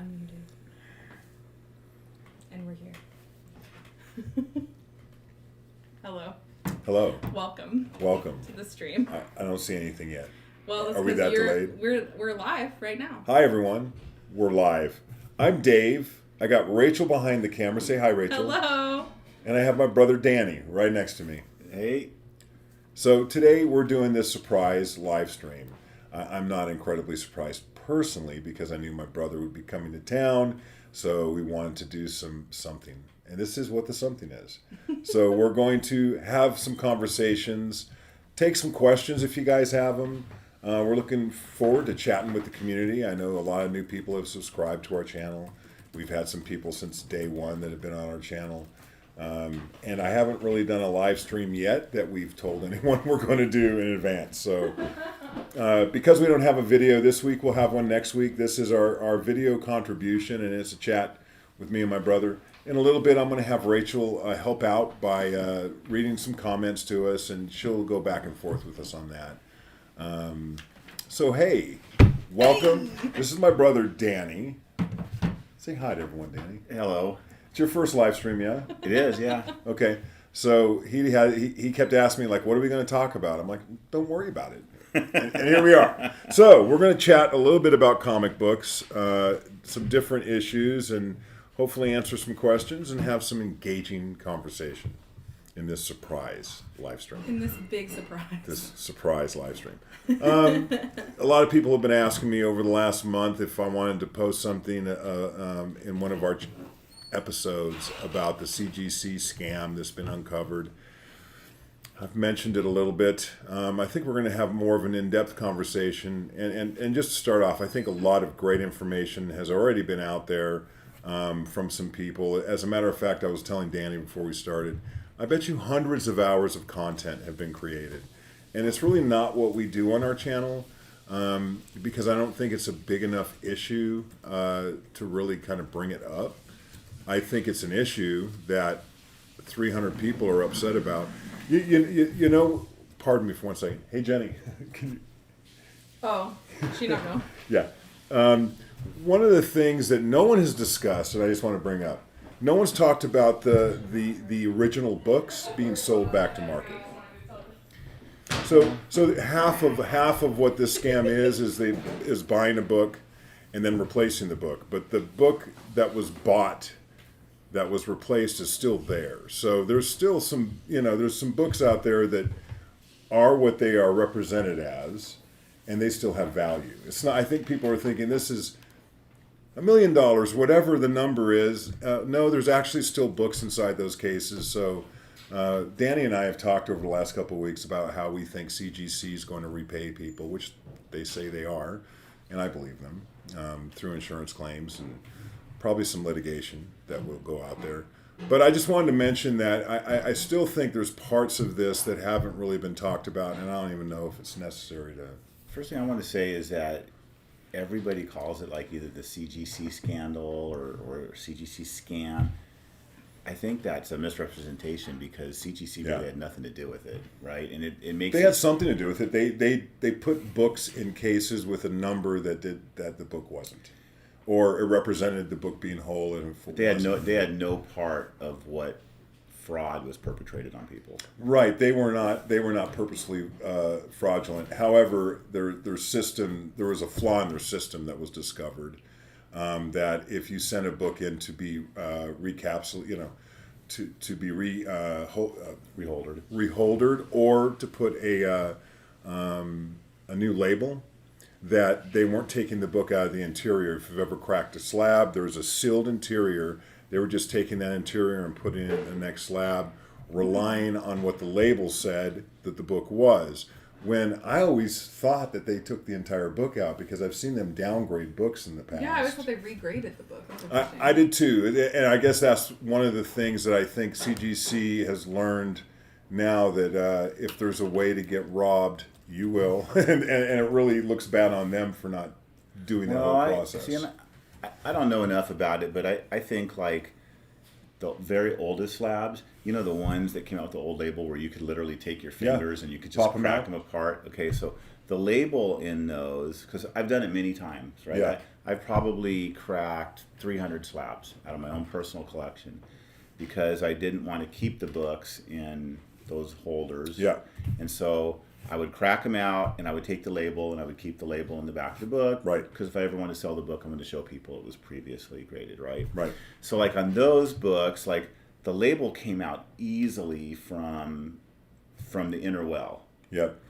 Unmuted. And we're here. Hello. Hello. Welcome. Welcome. To the stream. I don't see anything yet. Well, that's Are we that delayed? We're live right now. Hi, everyone. We're live. I'm Dave. I got Rachel behind the camera. Say hi, Rachel. Hello. And I have my brother Danny right next to me. Hey. So today we're doing this surprise live stream. I'm not incredibly surprised personally because I knew my brother would be coming to town, so we wanted to do something. And this is what the something is. So we're going to have some conversations, take some questions if you guys have them. We're looking forward to chatting with the community. I know a lot of new people have subscribed to our channel. We've had some people since day one that have been on our channel. And I haven't really done a live stream yet that we've told anyone we're going to do in advance. So because we don't have a video this week, we'll have one next week. This is our video contribution, and it's a chat with me and my brother. In a little bit, I'm going to have Rachel help out by reading some comments to us, and she'll go back and forth with us on that. So, hey, welcome. This is my brother, Danny. Say hi to everyone, Danny. Hello. It's your first live stream, yeah? It is, yeah. Okay. So he kept asking me, like, what are we going to talk about? I'm like, don't worry about it. And here we are. So we're going to chat a little bit about comic books, some different issues, and hopefully answer some questions and have some engaging conversation in this surprise live stream. In this big surprise. This surprise live stream. A lot of people have been asking me over the last month if I wanted to post something in one of our episodes about the CGC scam that's been uncovered. I've mentioned it a little bit. I think we're going to have more of an in-depth conversation. And just to start off, I think a lot of great information has already been out there from some people. As a matter of fact, I was telling Danny before we started, I bet you hundreds of hours of content have been created. And it's really not what we do on our channel because I don't think it's a big enough issue to really kind of bring it up. I think it's an issue that 300 people are upset about. You know, pardon me for one second. Hey, Jenny. Can you... Oh, she don't know. Yeah. One of the things that no one has discussed, and I just want to bring up, no one's talked about the original books being sold back to market. So half of what this scam is buying a book and then replacing the book. But the book that was bought, that was replaced, is still there. So there's still some, there's some books out there that are what they are represented as, and they still have value. It's not. I think people are thinking this is $1 million, whatever the number is. No, there's actually still books inside those cases. So Danny and I have talked over the last couple of weeks about how we think CGC is going to repay people, which they say they are, and I believe them, through insurance claims and probably some litigation that will go out there. But I just wanted to mention that I still think there's parts of this that haven't really been talked about, and I don't even know if it's necessary to... First thing I want to say is that everybody calls it like either the CGC scandal or CGC scam. I think that's a misrepresentation because CGC really had nothing to do with it, right? And it makes... They had something to do with it. They put books in cases with a number that the book wasn't. Or it represented the book being whole and full. They had no part of what fraud was perpetrated on people. Right, they were not purposely fraudulent. However, their system, there was a flaw in their system that was discovered. That if you sent a book in to be recapsulated, to be reholdered, or to put a new label, that they weren't taking the book out of the interior. If you've ever cracked a slab, there's a sealed interior. They were just taking that interior and putting it in the next slab, relying on what the label said that the book was. When I always thought that they took the entire book out because I've seen them downgrade books in the past. Yeah, I always thought they regraded the book. I did too. And I guess that's one of the things that I think CGC has learned now, that if there's a way to get robbed, you will, and it really looks bad on them for not doing that whole process. I don't know enough about it, but I think like the very oldest slabs, you know, the ones that came out with the old label where you could literally take your fingers and you could just Pop 'em crack out. them apart. Okay, so the label in those, because I've done it many times, right? Yeah. I've probably cracked 300 slabs out of my own personal collection because I didn't want to keep the books in those holders. Yeah. And so I would crack them out and I would take the label and I would keep the label in the back of the book. Right. Because if I ever want to sell the book, I'm going to show people it was previously graded, right? Right. So like on those books, like the label came out easily from the inner well. Yep.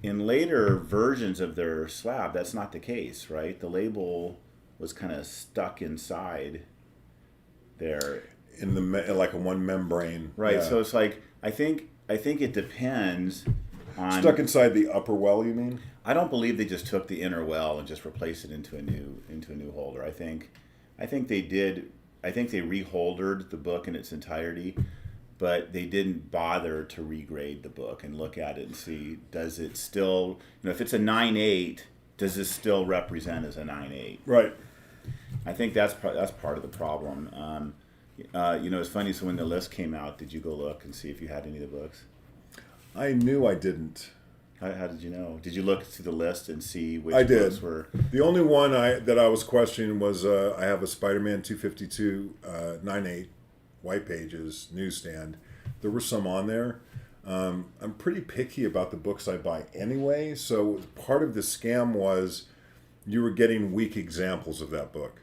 In later versions of their slab, that's not the case, right? The label was kind of stuck inside there. In the like a one membrane. Right. Yeah. So it's like I think it depends on Stuck inside the upper well, you mean? I don't believe they just took the inner well and just replaced it into a new holder. I think they did. I think they reholdered the book in its entirety, but they didn't bother to regrade the book and look at it and see, does it still, if it's a 9.8, does this still represent as a 9.8? Right. I think that's part of the problem. It's funny. So when the list came out, did you go look and see if you had any of the books? I knew I didn't. How did you know? Did you look through the list and see which I books did. were? The only one that I was questioning was I have a Spider-Man 252 9.8 white pages newsstand. There were some on there. I'm pretty picky about the books I buy anyway, so part of the scam was you were getting weak examples of that book.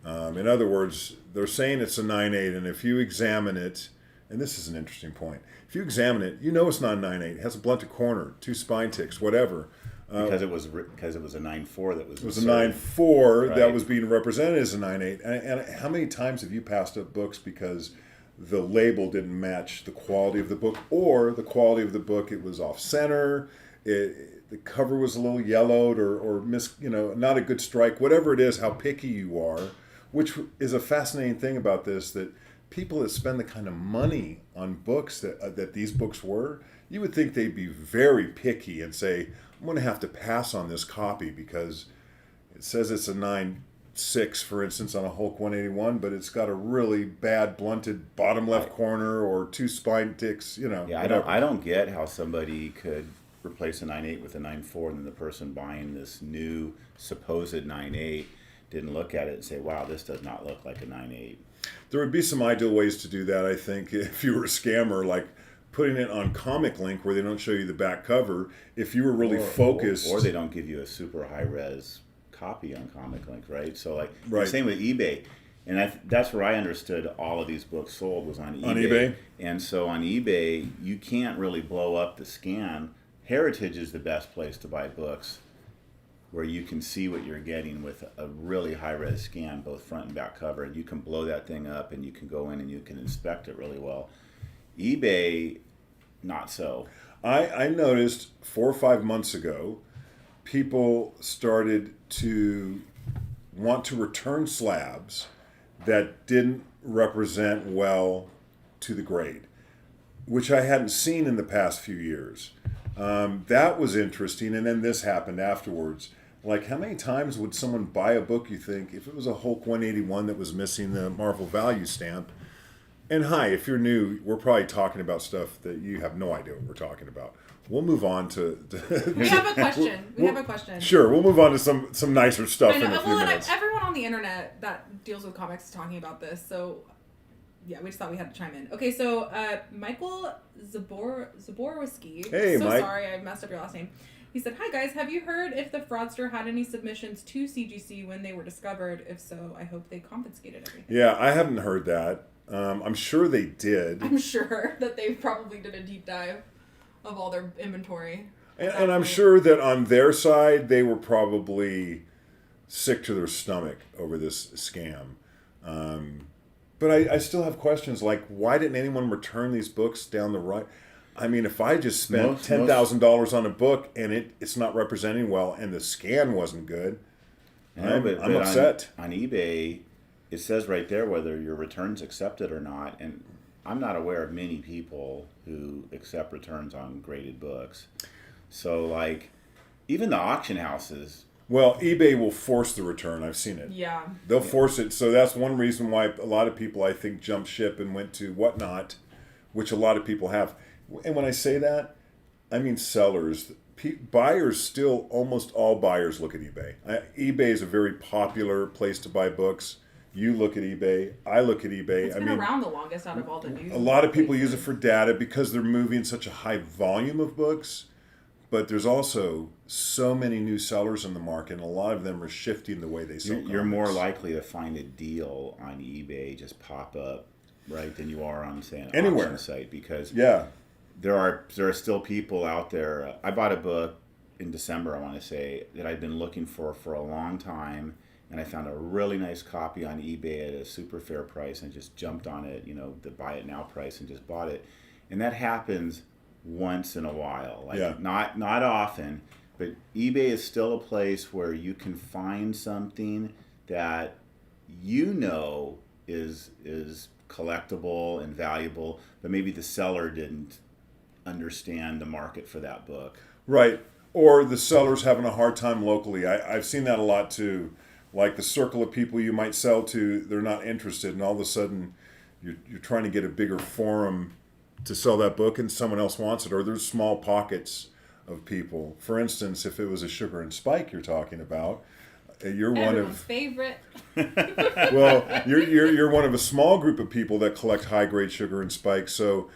In other words, they're saying it's a 9.8, and if you examine it, and this is an interesting point, if you examine it, you know it's not a 9.8. It has a blunted corner, 2 spine ticks, whatever. Because it was a 9.4 that was. It was a 9.4 that Right. was being represented as a 9.8. And how many times have you passed up books because the label didn't match the quality of the book, or the quality of the book, it was off center, the cover was a little yellowed or not a good strike, whatever it is, how picky you are, which is a fascinating thing about this, that people that spend the kind of money on books that these books were, you would think they'd be very picky and say, I'm going to have to pass on this copy because it says it's a 9.6, for instance, on a Hulk 181, but it's got a really bad blunted bottom left corner or 2 spine ticks, Yeah, whatever. I don't get how somebody could replace a 9.8 with a 9.4, and then the person buying this new supposed 9.8 didn't look at it and say, wow, this does not look like a 9.8. There would be some ideal ways to do that, I think, if you were a scammer, like putting it on Comic Link where they don't show you the back cover. If you were really focused, or they don't give you a super high res copy on Comic Link, right? So like Right. the same with eBay, and that's where I understood all of these books sold was on eBay. On eBay? And so on eBay, you can't really blow up the scan. Heritage is the best place to buy books, where you can see what you're getting with a really high-res scan, both front and back cover. And you can blow that thing up and you can go in and you can inspect it really well. eBay, not so. I noticed 4 or 5 months ago, people started to want to return slabs that didn't represent well to the grade, which I hadn't seen in the past few years. That was interesting, and then this happened afterwards. Like, how many times would someone buy a book, you think, if it was a Hulk 181 that was missing the Marvel value stamp? And hi, if you're new, we're probably talking about stuff that you have no idea what we're talking about. We'll move on to We have a question. We have a question. Sure, we'll move on to some nicer stuff I know. in a few Well, and minutes. everyone on the internet that deals with comics is talking about this, so yeah, we just thought we had to chime in. Okay, so Michael Zaborowski. Hey, so Mike. sorry, I messed up your last name. He said, "Hi guys, have you heard if the fraudster had any submissions to CGC when they were discovered? If so, I hope they confiscated everything." Yeah, I haven't heard that. I'm sure they did. I'm sure that they probably did a deep dive of all their inventory. And I'm sure that on their side, they were probably sick to their stomach over this scam. But I still have questions like, why didn't anyone return these books down the right? I mean, if I just spent $10,000 on a book and it's not representing well and the scan wasn't good, I'm upset. On eBay, it says right there whether your return's accepted or not, and I'm not aware of many people who accept returns on graded books. So, like, even the auction houses Well, eBay will force the return. I've seen it. Yeah. They'll force it. So that's one reason why a lot of people, I think, jumped ship and went to Whatnot, which a lot of people have. And when I say that, I mean sellers. Buyers still, almost all buyers look at eBay. eBay is a very popular place to buy books. You look at eBay. I look at eBay. It's been around the longest out of all the news. A lot of people use it for data because they're moving such a high volume of books. But there's also so many new sellers in the market, and a lot of them are shifting the way they sell. You're more likely to find a deal on eBay just pop up, right, than you are on, say, an anywhere auction site, because yeah, there are still people out there. I bought a book in December, I want to say, that I'd been looking for a long time, and I found a really nice copy on eBay at a super fair price, and just jumped on it, the buy it now price, and just bought it. And that happens once in a while, not often, but eBay is still a place where you can find something that is collectible and valuable, but maybe the seller didn't understand the market for that book. Right. Or the seller's having a hard time locally. I've seen that a lot too. Like the circle of people you might sell to, they're not interested, and all of a sudden you're trying to get a bigger forum to sell that book and someone else wants it, or there's small pockets of people. For instance, if it was a Sugar and Spike you're talking about, you're one of favorite. well, you're one of a small group of people that collect high grade Sugar and Spike. So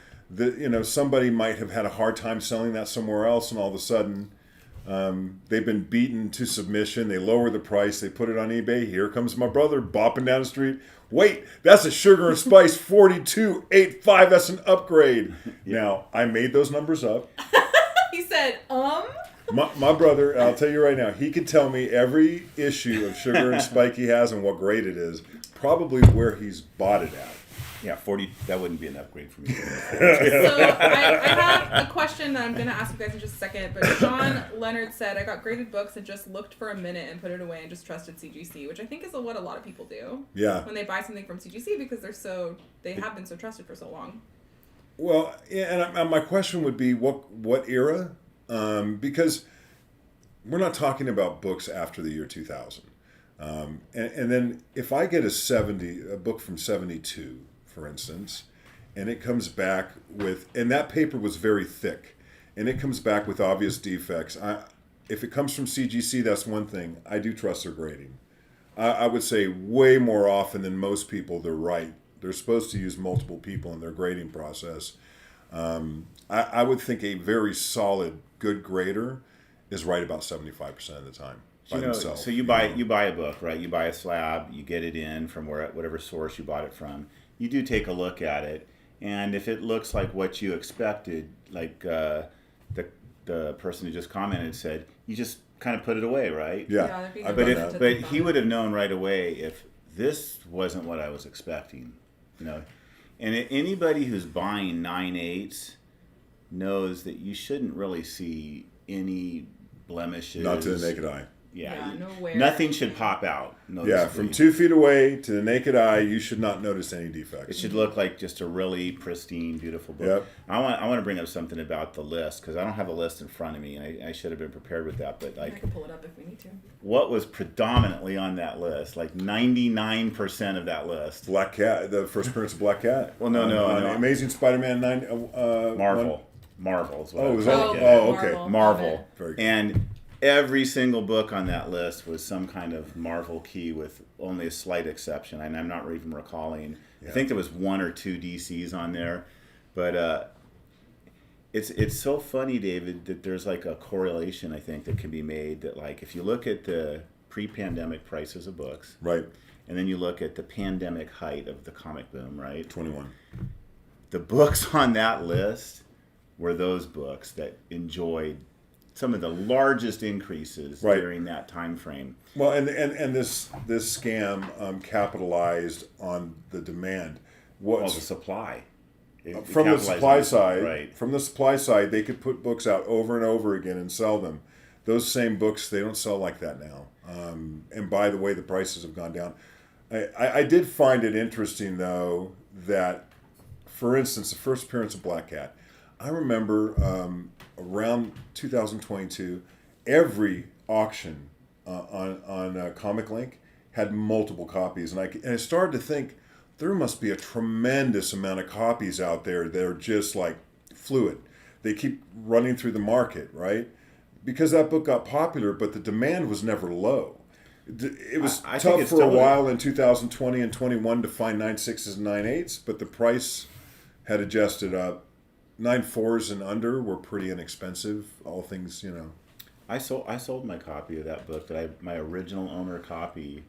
somebody might have had a hard time selling that somewhere else, and all of a sudden they've been beaten to submission. They lower the price. They put it on eBay. Here comes my brother bopping down the street. Wait, that's a Sugar and Spice 4285. That's an upgrade. Yeah. Now, I made those numbers up. He said, My brother, I'll tell you right now, he could tell me every issue of Sugar and Spike he has and what grade it is, probably where he's bought it at. Yeah, 40, that wouldn't be an upgrade for me. So I have a question that I'm going to ask you guys in just a second, but Sean Leonard said, I got graded books and just looked for a minute and put it away and just trusted CGC, which I think is what a lot of people do. Yeah. When they buy something from CGC because they have been so trusted for so long. Well, yeah, and my question would be, what era? Because we're not talking about books after the year 2000. And then if I get a book from 72, for instance, and it comes back and that paper was very thick, and it comes back with obvious defects. If it comes from CGC, that's one thing. I do trust their grading. I would say way more often than most people, they're right. They're supposed to use multiple people in their grading process. I would think a very solid, good grader is right about 75% of the time by themselves. So you buy a book, right? You buy a slab, you get it in from whatever source you bought it from. You do take a look at it, and if it looks like what you expected, like the person who just commented said, you just kind of put it away, right? Yeah. But he would have known right away if this wasn't what I was expecting, And anybody who's buying 9/8 knows that you shouldn't really see any blemishes. Not to the naked eye. Yeah, nowhere. Nothing should pop out. Yeah, from 2 feet away to the naked eye, you should not notice any defects. It should look like just a really pristine, beautiful book. Yep. I want to bring up something about the list, because I don't have a list in front of me, and I should have been prepared with that. But I can pull it up if we need to. What was predominantly on that list? Like 99% of that list. Black Cat, the first appearance of Black Cat. Well, no. Amazing Spider-Man 9. Marvel. Marvel is what it was okay. Marvel. Very good. And every single book on that list was some kind of Marvel key, with only a slight exception, and I'm not even recalling. Yeah. I think there was 1 or 2 DCs on there, but it's so funny, David, that there's like a correlation, I think, that can be made, that like if you look at the pre-pandemic prices of books, right, and then you look at the pandemic height of the comic boom, right, 21, the books on that list were those books that enjoyed some of the largest increases during that time frame. Well, and this scam capitalized on the demand. The supply. From the supply side, right. From the supply side, they could put books out over and over again and sell them. Those same books, they don't sell like that now. And by the way, the prices have gone down. I did find it interesting, though, that, for instance, the first appearance of Black Cat, I remember around 2022, every auction on Comic Link had multiple copies, and I started to think there must be a tremendous amount of copies out there that are just like fluid. They keep running through the market, right? Because that book got popular, but the demand was never low. It was I think tough it's for a still while in 2020 and 21 to find 9.6s and 9.8s, but the price had adjusted up. 9.4s and under were pretty inexpensive. All things, I sold my copy of that book my original owner copy.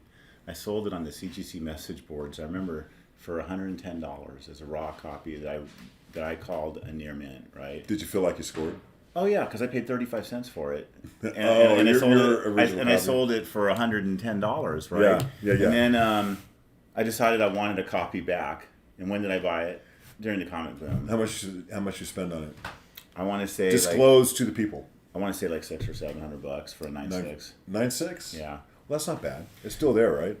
I sold it on the CGC message boards. I remember for $110 as a raw copy that I called a near mint. Right? Did you feel like you scored? Oh yeah, because I paid 35 cents for it, and I sold it for $110. Right? Yeah. And then I decided I wanted a copy back. And when did I buy it? During the comic boom. How much you spend on it? I want to say disclose to the people. I want to say like $600 or $700 for a 9.6. 9.6? Yeah. Well, that's not bad. It's still there, right?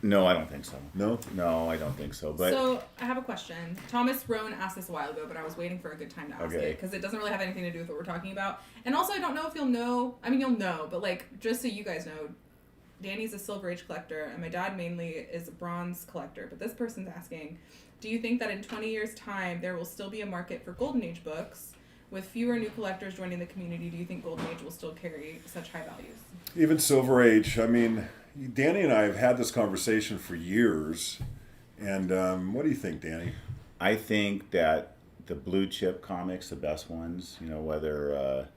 No, I don't think so. No, I don't think so. But so I have a question. Thomas Roan asked this a while ago, but I was waiting for a good time to ask it because it doesn't really have anything to do with what we're talking about. And also, I don't know if you'll know. I mean, you'll know, but like just so you guys know, Danny's a Silver Age collector, and my dad mainly is a bronze collector. But this person's asking, do you think that in 20 years' time there will still be a market for Golden Age books? With fewer new collectors joining the community, do you think Golden Age will still carry such high values? Even Silver Age. I mean, Danny and I have had this conversation for years. And what do you think, Danny? I think that the blue chip comics, the best ones, whether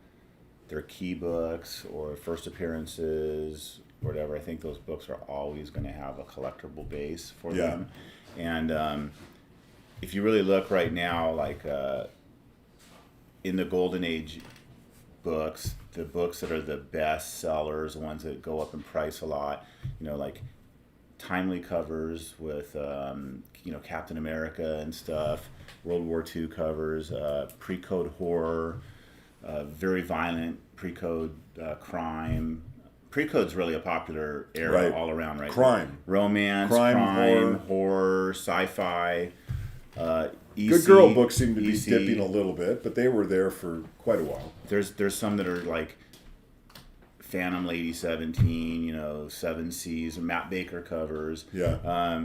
they're key books or first appearances, whatever, I think those books are always going to have a collectible base for them. And if you really look right now, like in the Golden Age books, the books that are the best sellers, the ones that go up in price a lot, like timely covers with, Captain America and stuff, World War II covers, pre-code horror, very violent pre-code crime. Pre-code's really a popular era all around, right? Crime. Romance, crime, horror, sci-fi. Good girl books seem to be dipping a little bit, but they were there for quite a while. There's some that are like Phantom Lady 17, Seven Seas, Matt Baker covers. Yeah.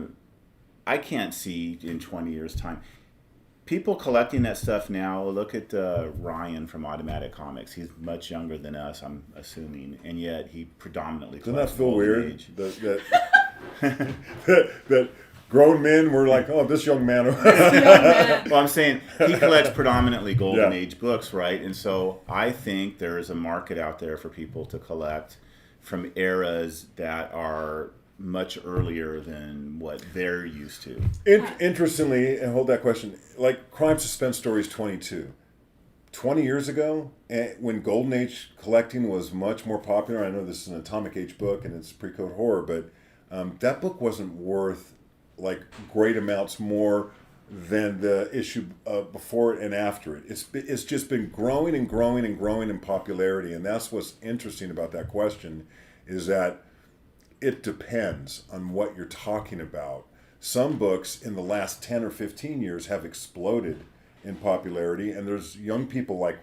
I can't see in 20 years' time. People collecting that stuff now, look at Ryan from Automatic Comics. He's much younger than us, I'm assuming, and yet he predominantly collects Golden Age. That grown men were like, oh, this young man. Well, I'm saying he collects predominantly Golden Age books, right? And so I think there is a market out there for people to collect from eras that are much earlier than what they're used to. Interestingly, and hold that question, like Crime Suspense Stories 22. 20 years ago, when Golden Age collecting was much more popular, I know this is an Atomic Age book and it's pre-code horror, but that book wasn't worth like great amounts more than the issue before it and after it. It's just been growing and growing and growing in popularity, and that's what's interesting about that question, is that it depends on what you're talking about. Some books in the last 10 or 15 years have exploded in popularity, and there's young people like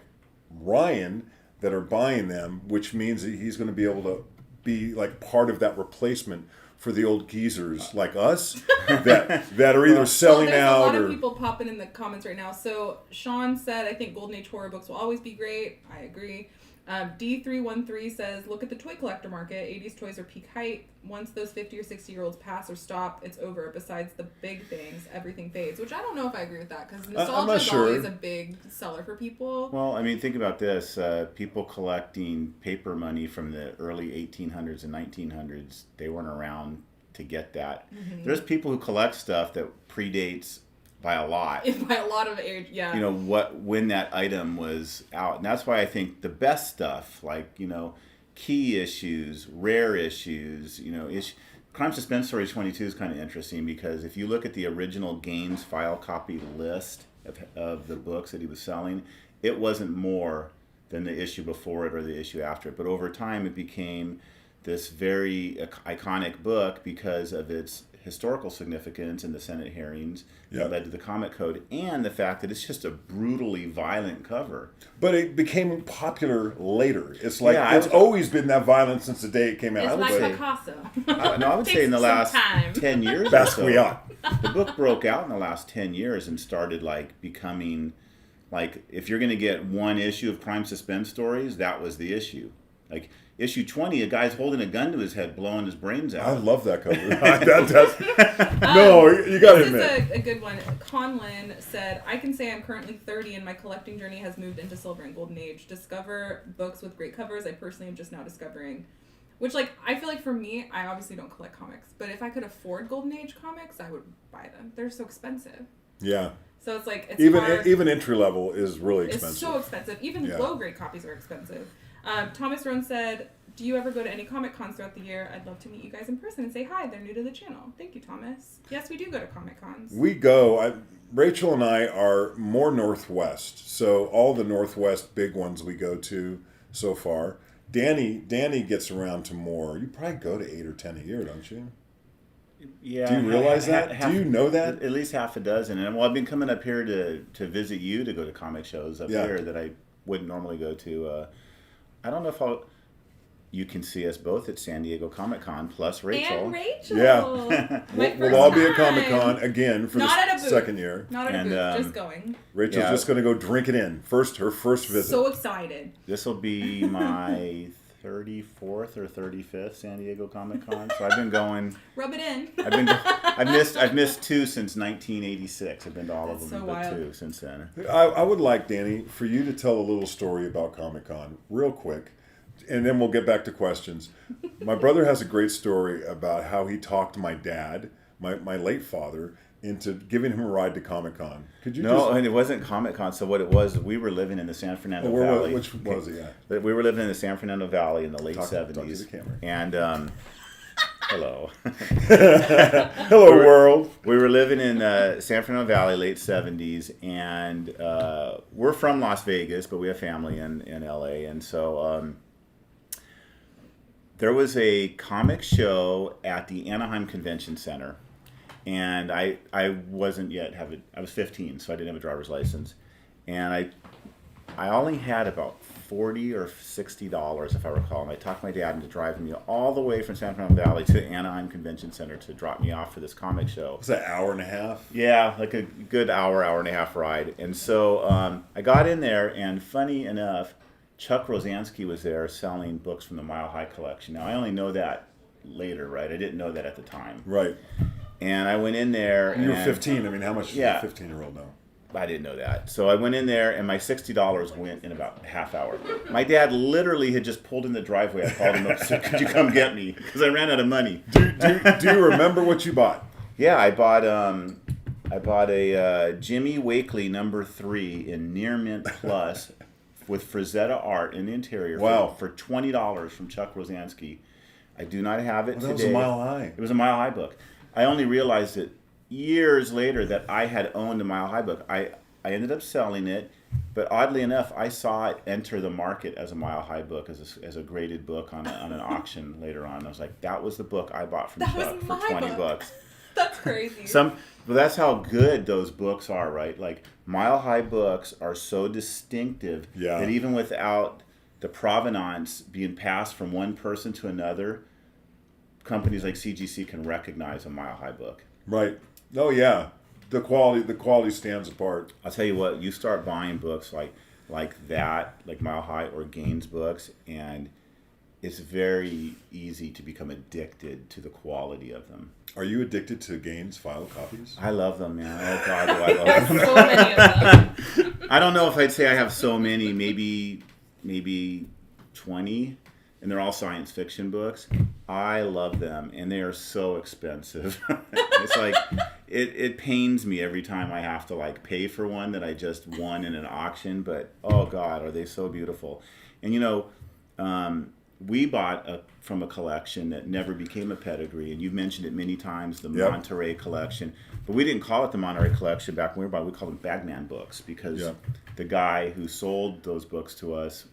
Ryan that are buying them, which means that he's going to be able to be like part of that replacement for the old geezers like us that are either selling out or... There's a lot of people popping in the comments right now. So Sean said, I think Golden Age horror books will always be great. I agree. D313 says, look at the toy collector market. 80s toys are peak height. Once those 50 or 60-year-olds pass or stop, it's over. Besides the big things, everything fades. Which I don't know if I agree with that, because nostalgia is always a big seller for people. Well, I mean, think about this. People collecting paper money from the early 1800s and 1900s, they weren't around to get that. Mm-hmm. There's people who collect stuff that predates by a lot. By a lot of age, yeah. When that item was out. And that's why I think the best stuff, like, key issues, rare issues, Crime Suspense Story 22 is kind of interesting, because if you look at the original Gaines file copy list of the books that he was selling, it wasn't more than the issue before it or the issue after it. But over time, it became this very iconic book because of its historical significance in the Senate hearings Yeah. that led to the Comic Code, and the fact that it's just a brutally violent cover. But it became popular later. It's like Yeah, it's always been that violent since the day it came out. It's I would like say. Picasso. I would say in the last 10 years or so, Basquiat. the book broke out in the last 10 years and started like becoming like, if you're going to get one issue of crime suspense stories, that was the issue. Like issue 20, a guy's holding a gun to his head, blowing his brains out. I love that cover. No, you got to admit. This is a good one. Conlin said, I can say I'm currently 30 and my collecting journey has moved into Silver and Golden Age. Discover books with great covers. I personally am just now discovering. Which, like, I feel like for me, I obviously don't collect comics. But if I could afford Golden Age comics, I would buy them. They're so expensive. Yeah. So it's like, it's even entry level is really expensive. It's so expensive. Even low grade copies are expensive. Thomas Rohn said, do you ever go to any Comic Cons throughout the year? I'd love to meet you guys in person and say hi. They're new to the channel. Thank you, Thomas. Yes, we do go to Comic Cons. We go. Rachel and I are more Northwest. So all the Northwest big ones we go to so far. Danny gets around to more. You probably go to 8 or 10 a year, don't you? Yeah. Do you realize that? Do you know that? At least half a dozen. And well, I've been coming up here to visit you to go to comic shows up here that I wouldn't normally go to. I don't know if you can see us both at San Diego Comic Con plus Rachel. And Rachel. Yeah. We'll all be at Comic Con again for the second year. Not at a booth, just going. Rachel's just going to go drink it in. Her first visit. So excited. This will be my 34th or 35th San Diego Comic Con. So I've been going. Rub it in. I've missed 2 since 1986. I've been to all of them, but 2 since then. I would like, Danny, for you to tell a little story about Comic Con real quick. And then we'll get back to questions. My brother has a great story about how he talked my dad, my late father, into giving him a ride to Comic Con. Could you? No, and it wasn't Comic Con. So what it was, we were living in the San Fernando Valley. Which was it? Yeah. We were living in the San Fernando Valley in the late 70s. Talk to the camera. And hello. Hello, world. We were living in San Fernando Valley, late 70s, and we're from Las Vegas, but we have family in LA, and so. There was a comic show at the Anaheim Convention Center, and I wasn't yet I was 15, so I didn't have a driver's license, and I only had about $40 or $60 if I recall, and I talked my dad into driving me all the way from San Fernando Valley to the Anaheim Convention Center to drop me off for this comic show. Was that an hour and a half? Yeah, like a good hour and a half ride, and so I got in there, and funny enough, Chuck Rosansky was there selling books from the Mile High collection. Now, I only know that later, right? I didn't know that at the time. Right. And I went in there. You were 15. I mean, how much does a 15-year-old know? I didn't know that. So I went in there, and my $60 went in about a half hour. My dad literally had just pulled in the driveway. I called him up and said, could you come get me? Because I ran out of money. Do you remember what you bought? Yeah, I bought a Jimmy Wakely #3 in Near Mint Plus with Frazetta art in the interior for $20 from Chuck Rosansky. I do not have it today. That was a Mile High. It was a Mile High book. I only realized it years later that I had owned a Mile High book. I ended up selling it, but oddly enough, I saw it enter the market as a Mile High book, as a graded book on an auction later on. I was like, that was the book I bought from Chuck for $20. That's crazy. But that's how good those books are, right? Like, Mile High books are so distinctive that even without the provenance being passed from one person to another, companies like CGC can recognize a Mile High book. Right. Oh yeah, the quality stands apart. I'll tell you what, you start buying books like that, like Mile High or Gaines books, and it's very easy to become addicted to the quality of them. Are you addicted to Gaines file copies? I love them, man. Oh God, do I love them. So many of them. I don't know if I'd say I have so many, maybe 20, and they're all science fiction books. I love them, and they are so expensive. It's like, it pains me every time I have to like pay for one that I just won in an auction, but oh God, are they so beautiful. And you know, we bought from a collection that never became a Pedigree, and you've mentioned it many times, the Monterey collection. But we didn't call it the Monterey collection back when we were buying. We called them Bagman books because the guy who sold those books to us,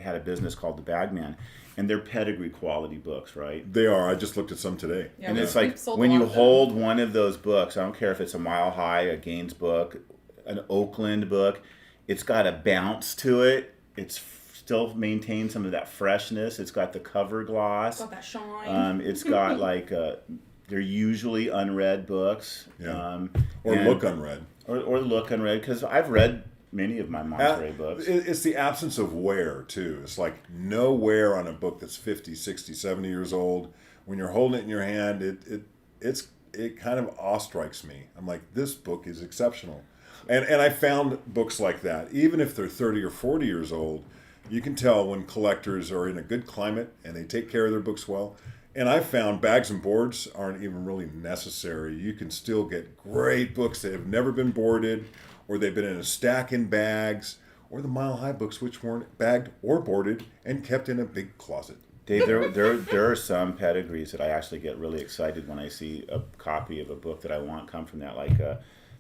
had a business called the Bagman, and they're Pedigree quality books, right? They are. I just looked at some today. Yeah, And it's like when you hold one of those books, I don't care if it's a Mile High, a Gaines book, an Oakland book, it's got a bounce to it. It's still maintains some of that freshness. It's got the cover gloss. It's got that shine. It's got like they're usually unread books. Yeah. Or look unread. Or look unread, because I've read many of my Monterey books. It's the absence of wear, too. It's like no wear on a book that's 50, 60, 70 years old. When you're holding it in your hand, it kind of awe-strikes me. I'm like, this book is exceptional. And I found books like that. Even if they're 30 or 40 years old, you can tell when collectors are in a good climate and they take care of their books well. And I found bags and boards aren't even really necessary. You can still get great books that have never been boarded, or they've been in a stack in bags, or the Mile High books which weren't bagged or boarded and kept in a big closet. Dave, there are some pedigrees that I actually get really excited when I see a copy of a book that I want come from that. Like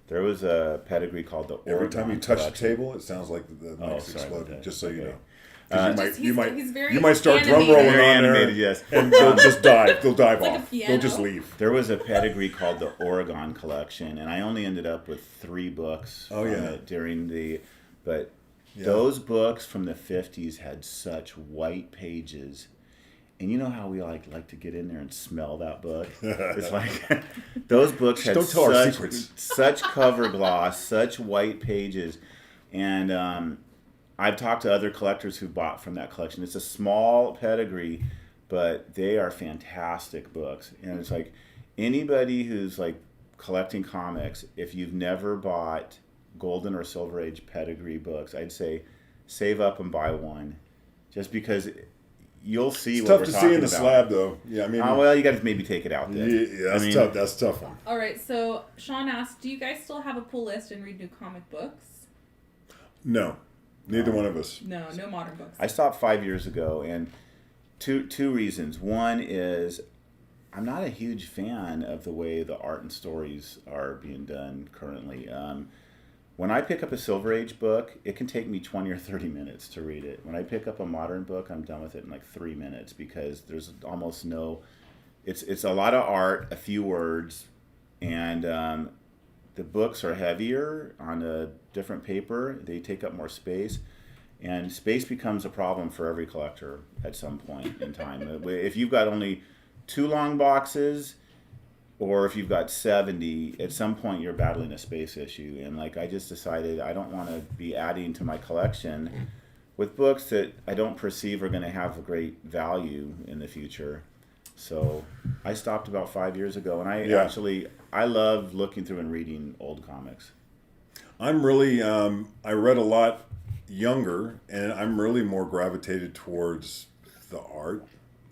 there was a pedigree called the Oregon Every time you touch Collection. the table, it sounds like the mic's exploding, just so you know. He's You very might start drum animated. rolling Very on there, animated, yes. and they'll just dive. They'll dive like a off. piano. They'll just leave. There was a pedigree called the Oregon Collection, and I only ended up with 3 books from it during the. But those books from the 50s had such white pages. And you know how we like to get in there and smell that book? It's like those books had Don't tell our secrets. such cover gloss, such white pages. And I've talked to other collectors who bought from that collection. It's a small pedigree, but they are fantastic books. And it's like anybody who's like collecting comics, if you've never bought Golden or Silver Age pedigree books, I'd say save up and buy one. Just because you'll see It's what tough we're to talking see in the about. slab, though. Yeah, I mean, Well, you got to maybe take it out then. yeah, that's tough. That's a tough one. All right, so Sean asked, do you guys still have a pull list and read new comic books? No, neither one of us. No modern books. I stopped 5 years ago, and two reasons. One is I'm not a huge fan of the way the art and stories are being done currently. When I pick up a Silver Age book, it can take me 20 or 30 minutes to read it. When I pick up a modern book, I'm done with it in like 3 minutes because there's almost no... It's a lot of art, a few words, and the books are heavier on a different paper. They take up more space, and space becomes a problem for every collector at some point in time. If you've got only 2 long boxes, or if you've got 70, at some point you're battling a space issue. And like I just decided I don't want to be adding to my collection with books that I don't perceive are going to have a great value in the future. So I stopped about 5 years ago, and I love looking through and reading old comics. I'm really, I read a lot younger, and I'm really more gravitated towards the art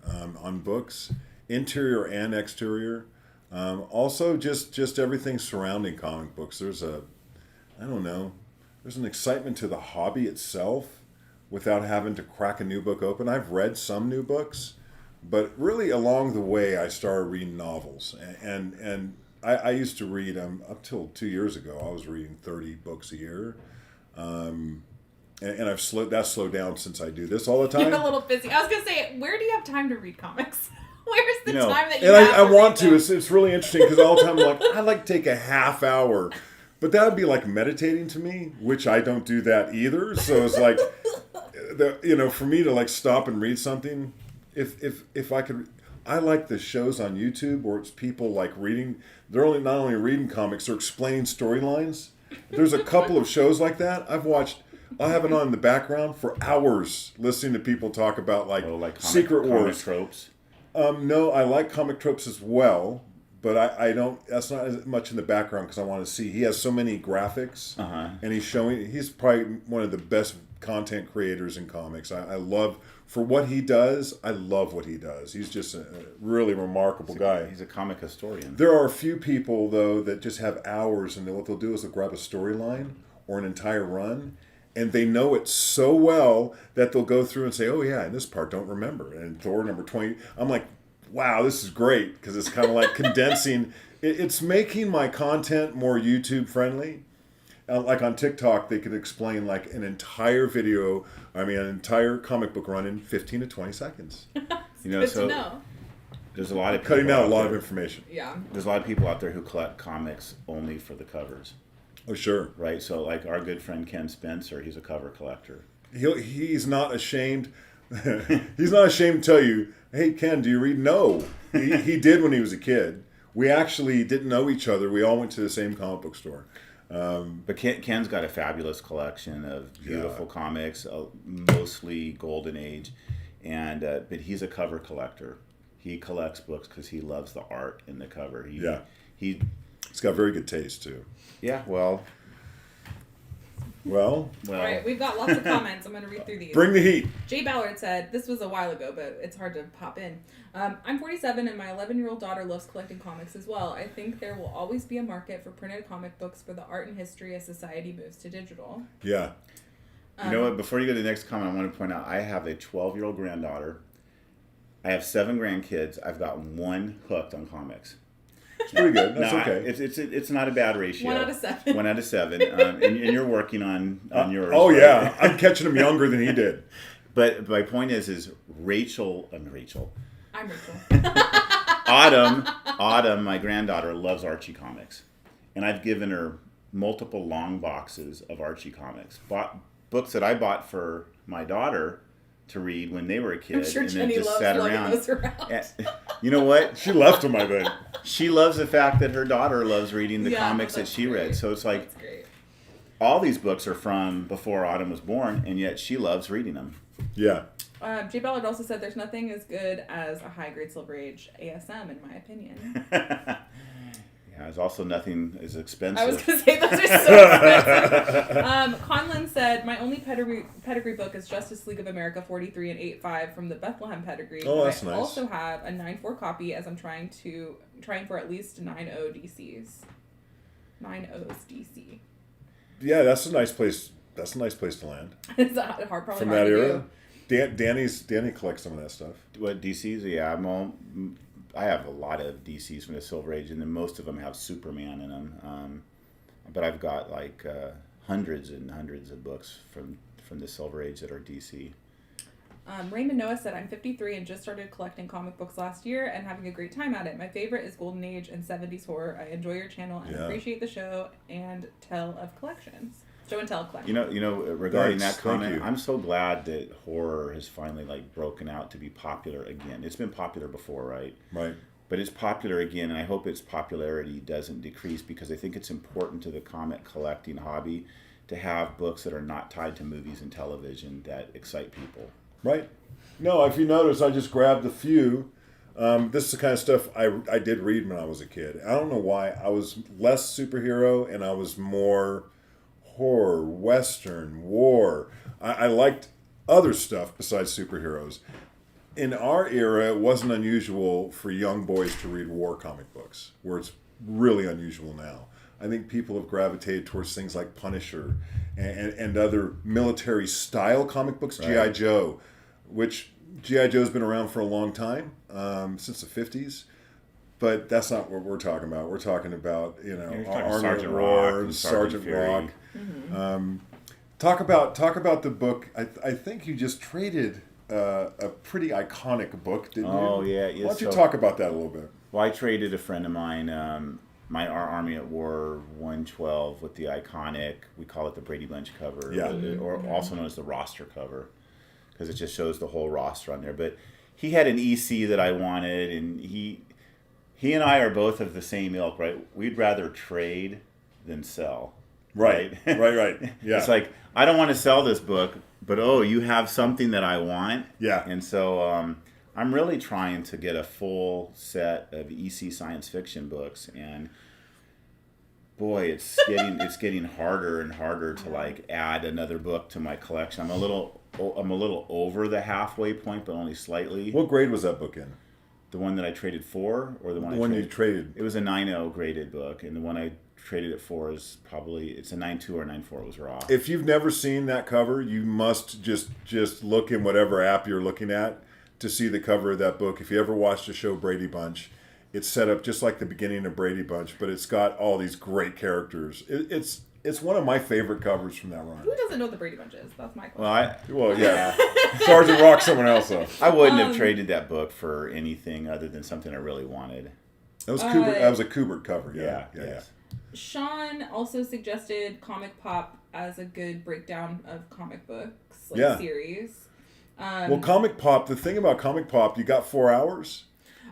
on books, interior and exterior. Also, just everything surrounding comic books. There's an excitement to the hobby itself without having to crack a new book open. I've read some new books, but really along the way, I started reading novels. And I used to read, up till 2 years ago, I was reading 30 books a year. And I've slowed down since I do this all the time. You're a little busy. I was going to say, where do you have time to read comics? Where's the time that you and have I want read to. It's really interesting because all the time I'm like, I'd like to take a half hour. But that would be like meditating to me, which I don't do that either. So it's like, for me to like stop and read something, if I could, I like the shows on YouTube where it's people like reading. They're not only reading comics, they're explaining storylines. There's a couple of shows like that I've watched. I'll have it on in the background for hours, listening to people talk about Secret Wars tropes. No, I like comic tropes as well, but I don't. That's not as much in the background because I want to see. He has so many graphics, and he's probably one of the best content creators in comics. I love, for what he does, I love what he does. He's just a really remarkable guy. He's a comic historian. There are a few people, though, that just have hours, and what they'll do is they'll grab a storyline or an entire run, and they know it so well that they'll go through and say, oh, yeah, and this part don't remember. And Thor number 20, I'm like, wow, this is great, because it's kind of like condensing. It's making my content more YouTube friendly. like on TikTok, they could explain like an entire an entire comic book run in 15 to 20 seconds. Good to know. There's a lot of cutting out a lot of information. Yeah. There's a lot of people out there who collect comics only for the covers. Oh, sure. Right. So, like our good friend Ken Spencer, he's a cover collector. He's not ashamed. He's not ashamed to tell you, "Hey, Ken, do you read?" No, he did when he was a kid. We actually didn't know each other. We all went to the same comic book store. But Ken's got a fabulous collection of beautiful comics, mostly Golden Age, and but he's a cover collector. He collects books because he loves the art in the cover. He's got very good taste too. Yeah, well. All right, we've got lots of comments. I'm going to read through these. Bring the heat. Jay Ballard said, this was a while ago, but it's hard to pop in. I'm 47 and my 11-year-old daughter loves collecting comics as well. I think there will always be a market for printed comic books for the art and history as society moves to digital. Yeah. You know what? Before you go to the next comment, I want to point out I have a 12-year-old granddaughter. I have 7 grandkids. I've got 1 hooked on comics. It's pretty good. That's okay. It's not a bad ratio. 1 out of 7. 1 out of 7. And you're working on yours. Oh, right? yeah. I'm catching him younger than he did. But my point is Rachel. I'm Rachel. Autumn, my granddaughter, loves Archie comics. And I've given her multiple long boxes of Archie comics. Books that I bought for my daughter to read when they were a kid. I'm sure and Jenny then just loves sat lugging around. those around. You know what? She left them, I bet. She loves the fact that her daughter loves reading the comics that she read. So it's like, all these books are from before Autumn was born, and yet she loves reading them. Yeah. Jay Ballard also said there's nothing as good as a high-grade Silver Age ASM, in my opinion. Yeah, there's also nothing as expensive. I was going to say, those are so expensive. Conlon said, my only pedigree book is Justice League of America 43 and 85 from the Bethlehem Pedigree. Oh, that's I nice. also have a 9.4 copy as I'm trying for at least 9.0 DCs. 9.0's DC. Yeah, that's a nice place. That's a nice place to land. It's hard, probably from hard that to era. do. Danny collects some of that stuff. What, DCs? Yeah, I have a lot of DCs from the Silver Age, and then most of them have Superman in them. But I've got like hundreds and hundreds of books from the Silver Age that are DC. Raymond Noah said, I'm 53 and just started collecting comic books last year and having a great time at it. My favorite is Golden Age and 70s horror. I enjoy your channel and appreciate the show and tell of collections. Show and tell collections. You know, regarding Thanks. that comment, I'm so glad that horror has finally broken out to be popular again. It's been popular before, right? Right. But it's popular again, and I hope its popularity doesn't decrease because I think it's important to the comic collecting hobby to have books that are not tied to movies and television that excite people. Right. No, if you notice, I just grabbed a few. This is the kind of stuff I did read when I was a kid. I don't know why. I was less superhero and I was more horror, Western, war. I liked other stuff besides superheroes. In our era, it wasn't unusual for young boys to read war comic books, where it's really unusual now. I think people have gravitated towards things like Punisher and other military-style comic books, right. G.I. Joe, which G.I. Joe's been around for a long time, since the 50s. But that's not what we're talking about. We're talking about, Sergeant Rock and Sergeant Rock. Mm-hmm. Talk about the book. I think you just traded a pretty iconic book, didn't you? Oh, yeah. Why don't you talk about that a little bit? Well, I traded a friend of mine, Our Army at War 112 with the iconic, we call it the Brady Bunch cover, or also known as the roster cover, because it just shows the whole roster on there. But he had an EC that I wanted, and he and I are both of the same ilk, right? We'd rather trade than sell. Right. Right. Yeah. It's like, I don't want to sell this book, but you have something that I want. Yeah. And so I'm really trying to get a full set of EC science fiction books, and boy, it's getting harder and harder to add another book to my collection. I'm a little over the halfway point, but only slightly. What grade was that book in? The one that I traded for, or the one you traded? It was a 9.0 graded book, and the one I traded it for is it's a 9.2 or 9.4. It was raw. If you've never seen that cover, you must just look in whatever app you're looking at to see the cover of that book. If you ever watched the show Brady Bunch, it's set up just like the beginning of Brady Bunch, but it's got all these great characters. It's It's one of my favorite covers from that run. Who doesn't know what the Brady Bunch is? That's my question. Well, yeah. Sergeant Rock's someone else, though. I wouldn't have traded that book for anything other than something I really wanted. That was Kubert. That was a Kubert cover. Yeah. Sean also suggested Comic Pop as a good breakdown of comic books, series. Well, Comic Pop. The thing about Comic Pop, you got 4 hours.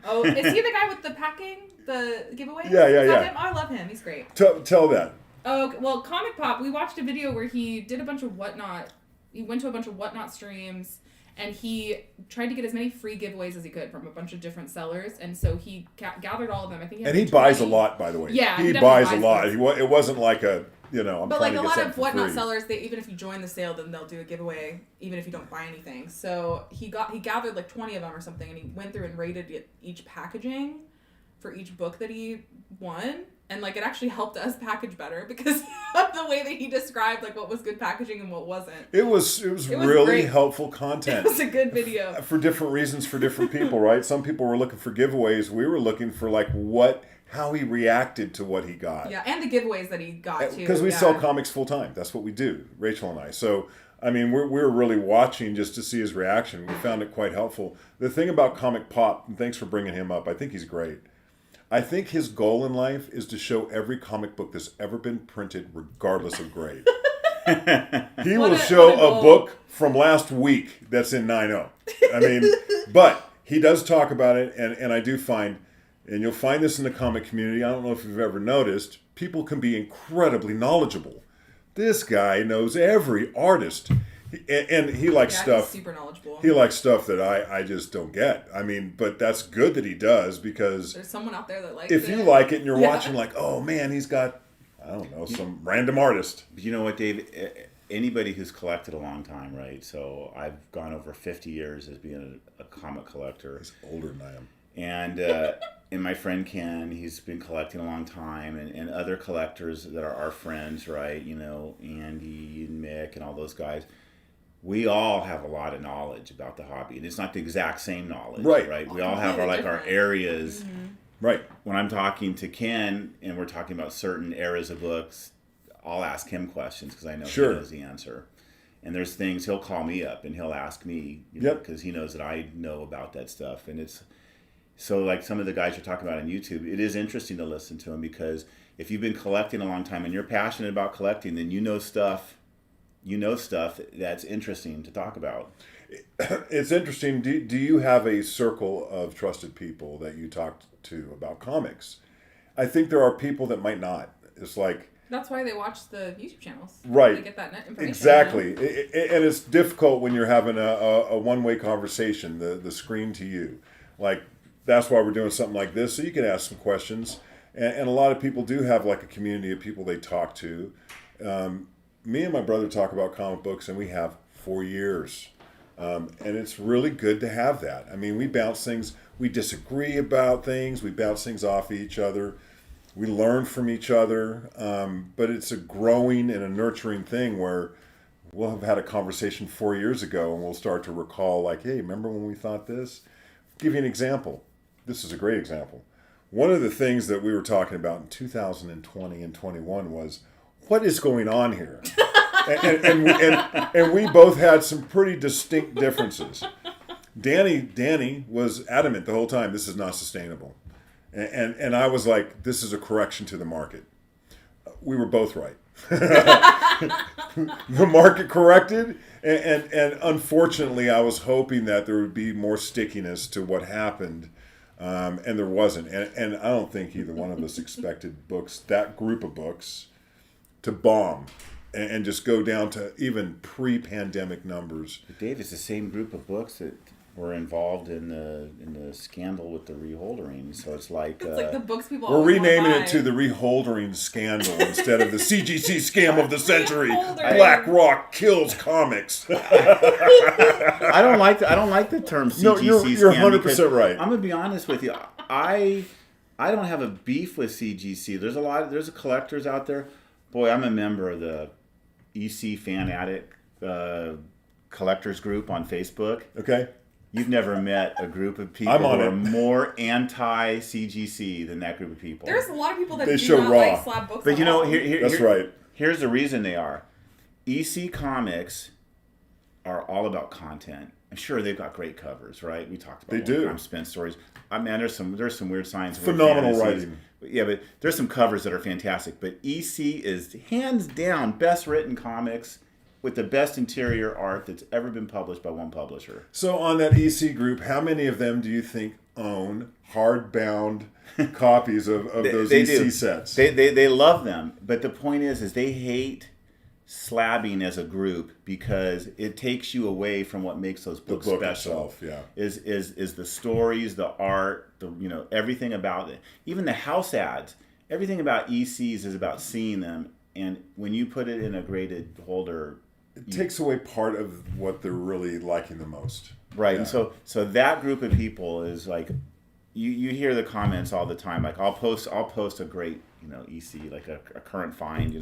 Oh, is he the guy with the packing, the giveaway? Yeah. Him? Oh, I love him. He's great. Tell that. Oh, okay. Well, Comic Pop. We watched a video where he did a bunch of Whatnot. He went to a bunch of Whatnot streams. And he tried to get as many free giveaways as he could from a bunch of different sellers. And so he gathered all of them. I think he buys a lot, by the way. Yeah, he buys a lot. It wasn't like I'm but trying like to a get lot something of for Whatnot free. sellers, even if you join the sale, then they'll do a giveaway, even if you don't buy anything. So he gathered like 20 of them or something, and he went through and rated each packaging for each book that he won. And like it actually helped us package better because of the way that he described like what was good packaging and what wasn't. It was really great. Helpful content. It was a good video. For different reasons for different people, right? Some people were looking for giveaways. We were looking for like how he reacted to what he got. Yeah, and the giveaways that he got too. Because we sell comics full time. That's what we do, Rachel and I. So I mean, we were really watching just to see his reaction. We found it quite helpful. The thing about Comic Pop, and thanks for bringing him up. I think he's great. I think his goal in life is to show every comic book that's ever been printed, regardless of grade. He will show a book from last week that's in 9.0. I mean, but he does talk about it, and I do find, and you'll find this in the comic community, I don't know if you've ever noticed, people can be incredibly knowledgeable. This guy knows every artist. And he likes stuff. He's super knowledgeable. He likes stuff that I just don't get. I mean, but that's good that he does because there's someone out there that likes it. If you like it and you're watching, like, oh man, he's got, I don't know, some random artist. You know what, Dave? Anybody who's collected a long time, right? So I've gone over 50 years as being a comic collector. He's older than I am. And my friend Ken, he's been collecting a long time, and other collectors that are our friends, right? You know, Andy and Mick and all those guys. We all have a lot of knowledge about the hobby, and it's not the exact same knowledge, right? We all have our areas. Mm-hmm. Right. When I'm talking to Ken and we're talking about certain eras of books, I'll ask him questions because I know he knows the answer. And there's things he'll call me up and he'll ask me, because he knows that I know about that stuff. And it's so like some of the guys you're talking about on YouTube, it is interesting to listen to them because if you've been collecting a long time and you're passionate about collecting, then you know stuff that's interesting to talk about. It's interesting. Do you have a circle of trusted people that you talk to about comics? I think there are people that might not. It's like... That's why they watch the YouTube channels. Right. They get that information. Exactly. And it's difficult when you're having a one-way conversation, the screen to you. Like, that's why we're doing something like this, so you can ask some questions. And a lot of people do have like a community of people they talk to. Me and my brother talk about comic books, and we have for years. And it's really good to have that. I mean, we bounce things. We disagree about things. We bounce things off each other. We learn from each other. But it's a growing and a nurturing thing where we'll have had a conversation 4 years ago, and we'll start to recall, like, hey, remember when we thought this? I'll give you an example. This is a great example. One of the things that we were talking about in 2020 and 21 was, what is going on here? and we both had some pretty distinct differences. Danny was adamant the whole time, this is not sustainable. And I was like, this is a correction to the market. We were both right. The market corrected, and unfortunately I was hoping that there would be more stickiness to what happened. And there wasn't. And I don't think either one of us expected that group of books, to bomb and just go down to even pre-pandemic numbers. But Dave, it's the same group of books that were involved in the scandal with the reholdering. So it's like the books people. We're renaming it to the reholdering scandal instead of the CGC scam of the century. BlackRock kills comics. I don't like the term CGC. No, you're 100% right. I'm gonna be honest with you. I don't have a beef with CGC. There's collectors out there. Boy, I'm a member of the EC Fan Addict collectors group on Facebook. Okay. You've never met a group of people who are more anti-CGC than that group of people. There's a lot of people that they do show not raw. like slab books. But you know, that's right. Here's the reason they are. EC Comics are all about content. I'm sure they've got great covers, right? We talked about one-time spent stories. I mean, there's some weird science. Phenomenal writing. Yeah, but there's some covers that are fantastic. But EC is hands down best written comics with the best interior art that's ever been published by one publisher. So on that EC group, how many of them do you think own hardbound copies of those EC sets? They love them, but the point is they hate slabbing as a group because it takes you away from what makes those books special. Itself, yeah. Is the stories, the art, everything about it. Even the house ads, everything about ECs is about seeing them, and when you put it in a graded holder, it takes away part of what they're really liking the most. Right. Yeah. And so that group of people is like, you hear the comments all the time. Like I'll post a great, EC, like a current find,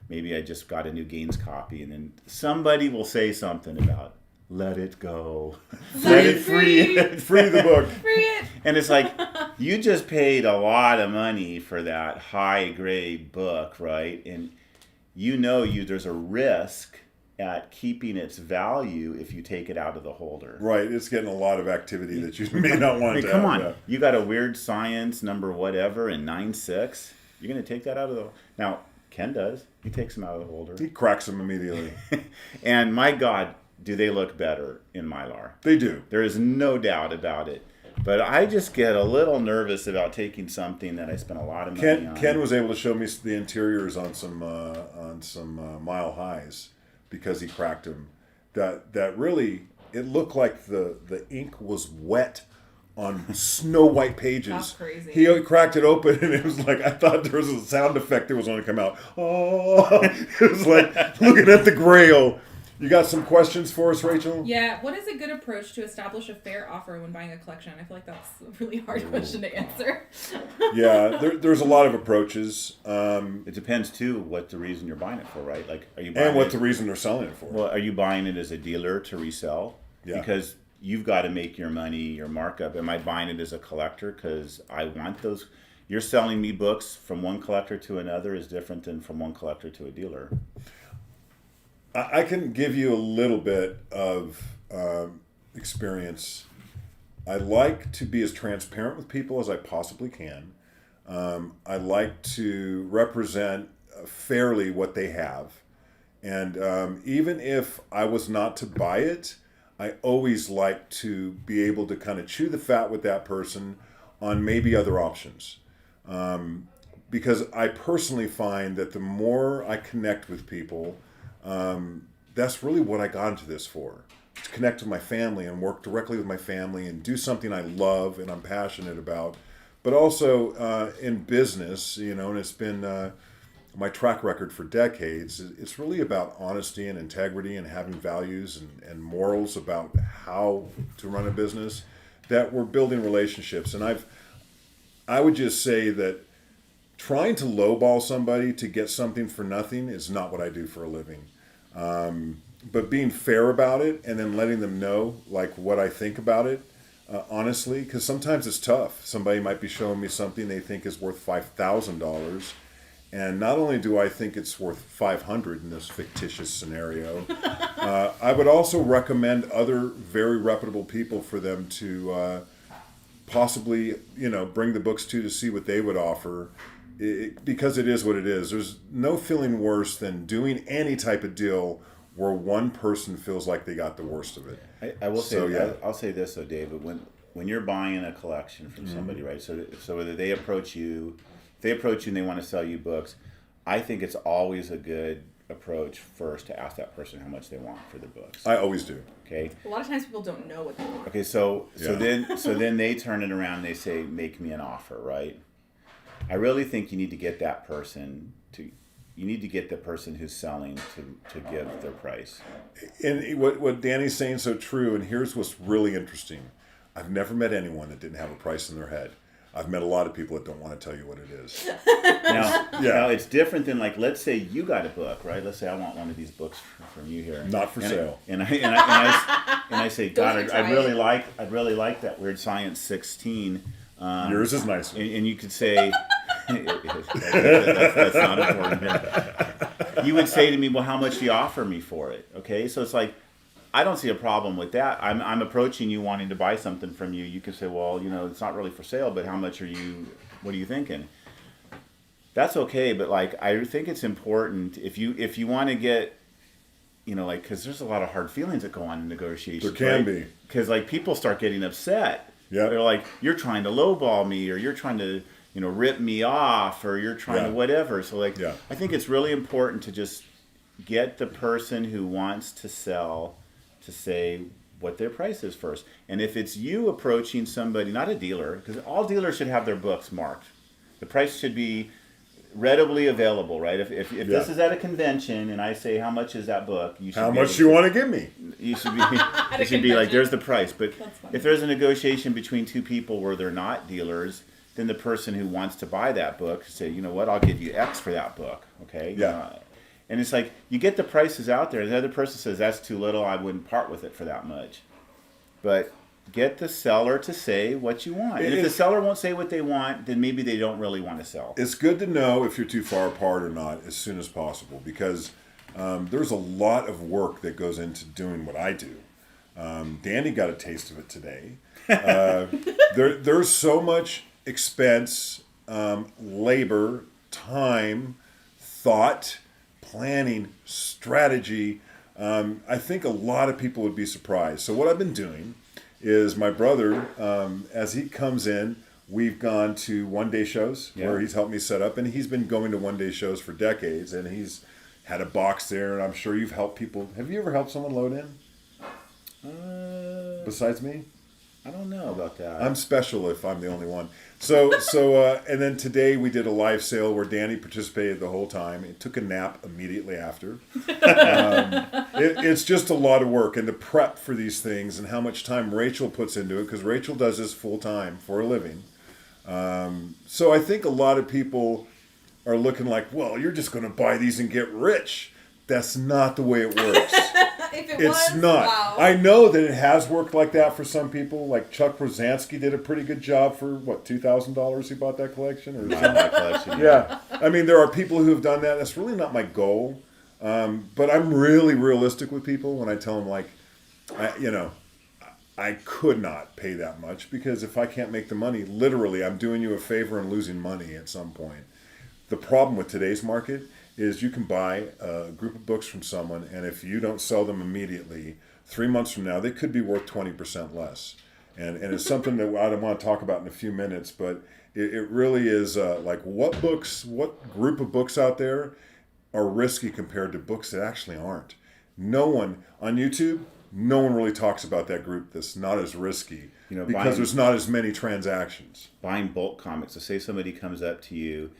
maybe I just got a new Gaines copy, and then somebody will say something about, let it go. Let it free. Free the book. Free it. And it's like, you just paid a lot of money for that high grade book, right? And there's a risk at keeping its value if you take it out of the holder. Right, it's getting a lot of activity that you may not want to have. Come on, yeah. You got a weird science number whatever in 9.6. You're going to take that out of the... Now, Ken does. He takes them out of the holder. He cracks them immediately. And my God, do they look better in Mylar. They do. There is no doubt about it. But I just get a little nervous about taking something that I spent a lot of money on. Ken was able to show me the interiors on some Mile Highs because he cracked them. That really, it looked like the ink was wet on snow white pages. That's crazy. He cracked it open and it was like, I thought there was a sound effect that was going to come out. Oh, it was like looking at the Grail. You got some questions for us, Rachel? Yeah. What is a good approach to establish a fair offer when buying a collection? I feel like that's a really hard question to answer. Yeah, there's a lot of approaches. It depends, too, what the reason you're buying it for, right? Like, are you buying and what the reason they're selling it for. Well, are you buying it as a dealer to resell? Yeah. Because you've got to make your money, your markup. Am I buying it as a collector because I want those? You're selling me books from one collector to another is different than from one collector to a dealer. I can give you a little bit of experience. I like to be as transparent with people as I possibly can. I like to represent fairly what they have. And even if I was not to buy it, I always like to be able to kind of chew the fat with that person on maybe other options. Because I personally find that the more I connect with people, that's really what I got into this for. To connect with my family and work directly with my family and do something I love and I'm passionate about. But also in business, and it's been my track record for decades. It's really about honesty and integrity and having values and morals about how to run a business, that we're building relationships. And I would just say that trying to lowball somebody to get something for nothing is not what I do for a living. But being fair about it and then letting them know like what I think about it, honestly, because sometimes it's tough. Somebody might be showing me something they think is worth $5,000. And not only do I think it's worth $500 in this fictitious scenario, I would also recommend other very reputable people for them to possibly, bring the books to see what they would offer. Because it is what it is. There's no feeling worse than doing any type of deal where one person feels like they got the worst of it. I will say, yeah. I'll say this though, David. When you're buying a collection from somebody, right? So whether they approach you, and they want to sell you books, I think it's always a good approach first to ask that person how much they want for the books. I always do. Okay. A lot of times people don't know what they want. Okay, so then they turn it around and they say, make me an offer, right? I really think you need to get that person the person who's selling to give their price. And what Danny's saying is so true, and here's what's really interesting. I've never met anyone that didn't have a price in their head. I've met a lot of people that don't want to tell you what it is. Now it's different than like, let's say you got a book, right? Let's say I want one of these books from you here. Not for sale. And I say, God, I'd really like that Weird Science 16. Yours is nicer. And you could say, That's not important here. You would say to me, well, how much do you offer me for it? Okay, so it's like, I don't see a problem with that. I'm approaching you wanting to buy something from you. You can say, well, it's not really for sale, but what are you thinking? That's okay, but like, I think it's important if you want to get, because there's a lot of hard feelings that go on in negotiations. There can be. Because like people start getting upset. Yeah. They're like, you're trying to lowball me, or you're trying to, rip me off, or you're trying to whatever. So like, I think it's really important to just get the person who wants to sell to say what their price is first. And if it's you approaching somebody, not a dealer, because all dealers should have their books marked. The price should be readily available, right? If this is at a convention and I say, how much is that book? You should how much do you want to give me? You should be, it should be like, there's the price. But if there's a negotiation between two people where they're not dealers, then the person who wants to buy that book say, you know what, I'll give you X for that book, okay? Yeah. And it's like, you get the prices out there. The other person says, that's too little, I wouldn't part with it for that much. But get the seller to say what you want. And if the seller won't say what they want, then maybe they don't really want to sell. It's good to know if you're too far apart or not as soon as possible, because there's a lot of work that goes into doing what I do. Danny got a taste of it today. There's so much expense, labor, time, thought, planning, strategy. I think a lot of people would be surprised. So what I've been doing is my brother, as he comes in, we've gone to one-day shows where he's helped me set up, and he's been going to one-day shows for decades, and he's had a box there, and I'm sure you've helped people. Have you ever helped someone load in? Besides me? I don't know about that. I'm special if I'm the only one. So, and then today we did a live sale where Danny participated the whole time. It took a nap immediately after. It's just a lot of work, and to prep for these things, and how much time Rachel puts into it, because Rachel does this full time for a living. So I think a lot of people are looking like, well, you're just going to buy these and get rich. That's not the way it works. It's not. Wow. I know that it has worked like that for some people. Like Chuck Rosansky did a pretty good job for what, $2,000 he bought that collection, or that collection. Yeah. I mean, there are people who have done that. That's really not my goal. But I'm really realistic with people when I tell them, like, I could not pay that much, because if I can't make the money, literally, I'm doing you a favor and losing money at some point. The problem with today's market is you can buy a group of books from someone, and if you don't sell them immediately, 3 months from now, they could be worth 20% less. And it's something that I don't want to talk about in a few minutes, but it really is like what group of books out there are risky compared to books that actually aren't. No one, on YouTube, no one really talks about that group that's not as risky, because there's not as many transactions. Buying bulk comics, so say somebody comes up to you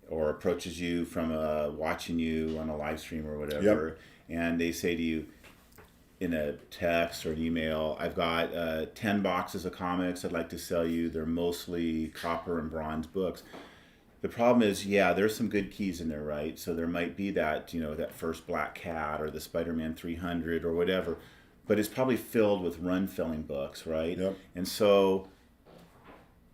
or approaches you from watching you on a live stream or whatever, and they say to you in a text or an email, I've got 10 boxes of comics I'd like to sell you. They're mostly copper and bronze books. The problem is, there's some good keys in there, right? So there might be that, that first Black Cat or the Spider-Man 300 or whatever, but it's probably filled with run-filling books, right? Yep. And so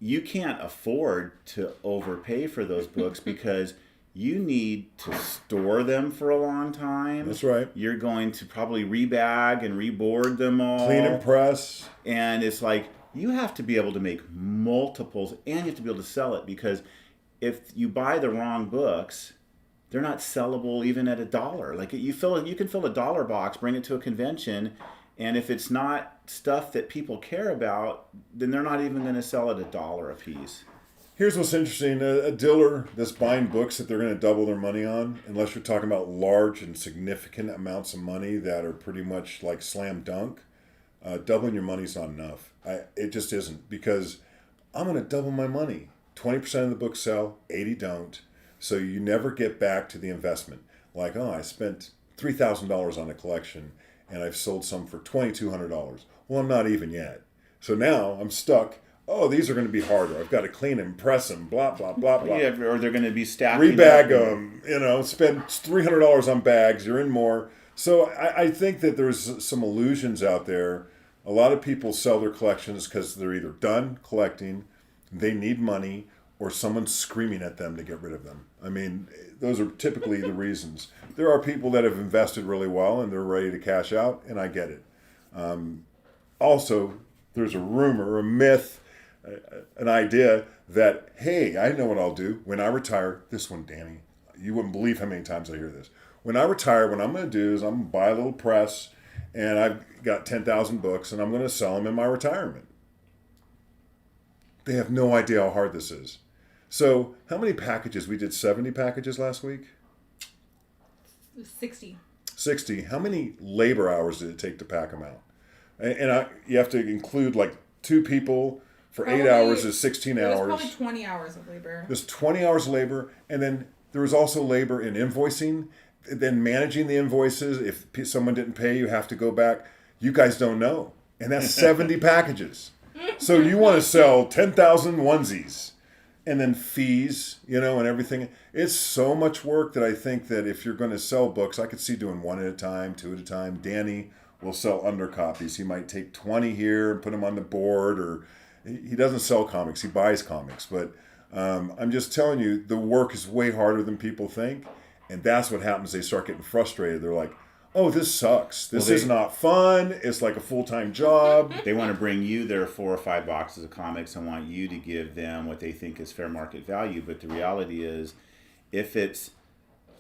you can't afford to overpay for those books because you need to store them for a long time. That's right. You're going to probably rebag and reboard them all. Clean and press. And it's like, you have to be able to make multiples, and you have to be able to sell it, because if you buy the wrong books, they're not sellable even at $1. Like you can fill a $1 box, bring it to a convention, and if it's not stuff that people care about, then they're not even going to sell it $1 a piece. Here's what's interesting. A dealer that's buying books that they're going to double their money on, unless you're talking about large and significant amounts of money that are pretty much like slam dunk, doubling your money is not enough. It just isn't, because I'm going to double my money. 20% of the books sell, 80 don't. So you never get back to the investment. Like, I spent $3,000 on a collection, and I've sold some for $2,200. Well, I'm not even yet. So now I'm stuck. These are going to be harder. I've got to clean and press them, blah, blah, blah, blah. Yeah, or they're going to be stacked. Rebag them, spend $300 on bags, you're in more. So I think that there's some illusions out there. A lot of people sell their collections because they're either done collecting, they need money, or someone's screaming at them to get rid of them. I mean, those are typically the reasons. There are people that have invested really well and they're ready to cash out, and I get it. Also, there's a rumor, a myth, an idea that, hey, I know what I'll do when I retire. This one, Danny, you wouldn't believe how many times I hear this. When I retire, what I'm going to do is I'm going to buy a little press, and I've got 10,000 books, and I'm going to sell them in my retirement. They have no idea how hard this is. So how many packages? We did 70 packages last week? 60. 60. How many labor hours did it take to pack them out? And you have to include like 2 people for probably, 8 hours is 16 hours. There's probably 20 hours of labor. There's 20 hours of labor. And then there was also labor in invoicing, then managing the invoices. If someone didn't pay, you have to go back. You guys don't know. And that's 70 packages. So you want to sell 10,000 onesies and then fees, and everything. It's so much work that I think that if you're going to sell books, I could see doing 1 at a time, 2 at a time. Danny will sell undercopies. He might take 20 here and put them on the board, or he doesn't sell comics. He buys comics. But I'm just telling you, the work is way harder than people think. And that's what happens. They start getting frustrated. They're like, oh, this sucks. This is not fun. It's like a full-time job. They want to bring you their 4 or 5 boxes of comics and want you to give them what they think is fair market value. But the reality is, if it's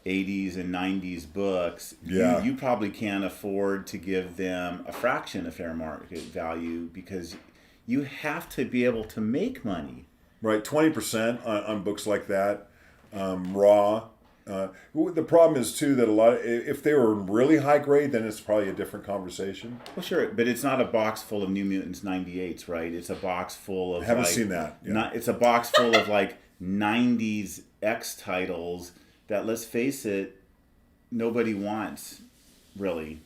80s and 90s books, you probably can't afford to give them a fraction of fair market value because you have to be able to make money. Right, 20% on books like that, raw. The problem is too that if they were really high grade, then it's probably a different conversation. Well, sure, but it's not a box full of New Mutants 98s, right? It's a box full of. I haven't seen that. Yeah. It's a box full of like 90s X titles that, let's face it, nobody wants, really,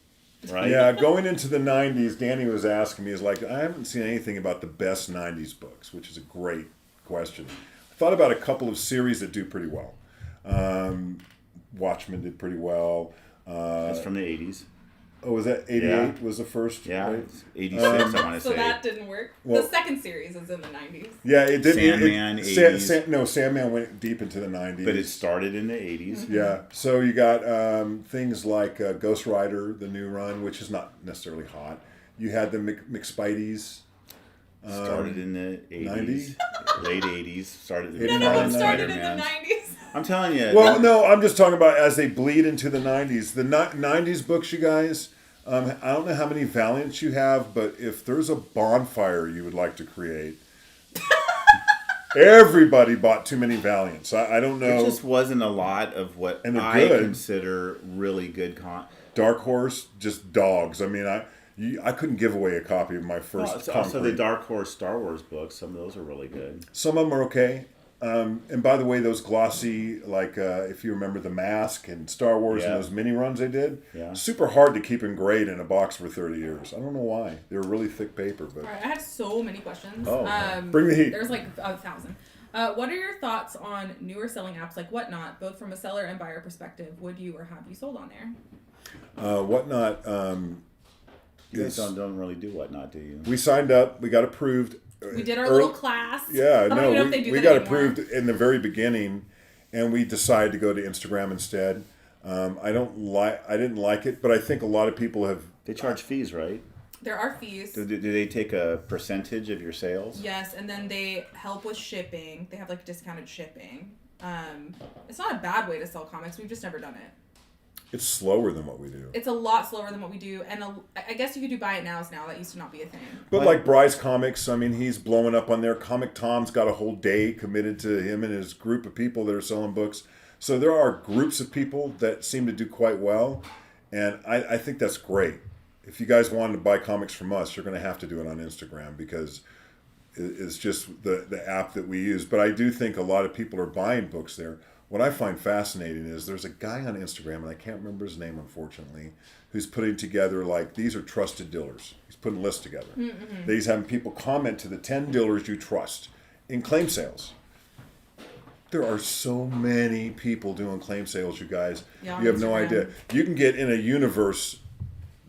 right? Yeah, going into the 90s, Danny was asking me, is like, I haven't seen anything about the best 90s books, which is a great question. I thought about a couple of series that do pretty well. Watchmen did pretty well. That's from the 80s. Oh, was that 88 Yeah. was the first? Yeah, right? it's 86, I want to say. So that didn't work. Well, the second series is in the 90s. Yeah, it did. Sandman, 80s. Sandman went deep into the 90s. But it started in the 80s. Mm-hmm. Yeah, so you got things like Ghost Rider, the new run, which is not necessarily hot. You had the McSpideys. Started in the 80s, late 80s. Started None of them started in the 90s. I'm telling you. Well, no, I'm just talking about as they bleed into the 90s. The 90s books, you guys, I don't know how many Valiants you have, but if there's a bonfire you would like to create, everybody bought too many Valiants. I don't know. There just wasn't a lot of what I consider really good Dark Horse, just dogs. I mean, I couldn't give away a copy of my first. Also, the Dark Horse Star Wars books. Some of those are really good. Some of them are okay. And by the way, those glossy, like if you remember The Mask and Star Wars and those mini runs they did, super hard to keep in grade in a box for 30 years. I don't know why. They were really thick paper. But all right, I have so many questions. Bring the heat. There's like 1,000. What are your thoughts on newer selling apps like Whatnot, both from a seller and buyer perspective? Would you or have you sold on there? Whatnot. You guys don't really do Whatnot, do you? We signed up. We got approved. We did our little class. Yeah, I don't even know if they do we that got anymore. approved in the very beginning, and we decided to go to Instagram instead. I didn't like it, but I think a lot of people have. They charge fees, right? There are fees. Do they take a percentage of your sales? Yes, and then they help with shipping. They have like discounted shipping. It's not a bad way to sell comics. We've just never done it. It's slower than what we do. It's a lot slower than what we do, and I guess you could do buy it nows now. That used to not be a thing. But like Bryce Comics, I mean, he's blowing up on there. Comic Tom's got a whole day committed to him and his group of people that are selling books. So there are groups of people that seem to do quite well, and I think that's great. If you guys wanted to buy comics from us, you're going to have to do it on Instagram because it's just the app that we use. But I do think a lot of people are buying books there. What I find fascinating is there's a guy on Instagram, and I can't remember his name, unfortunately, who's putting together, like, these are trusted dealers. He's putting lists together. Mm-hmm. He's having people comment to the 10 dealers you trust in claim sales. There are so many people doing claim sales, you guys. Yeah, you have no idea. You can get in a universe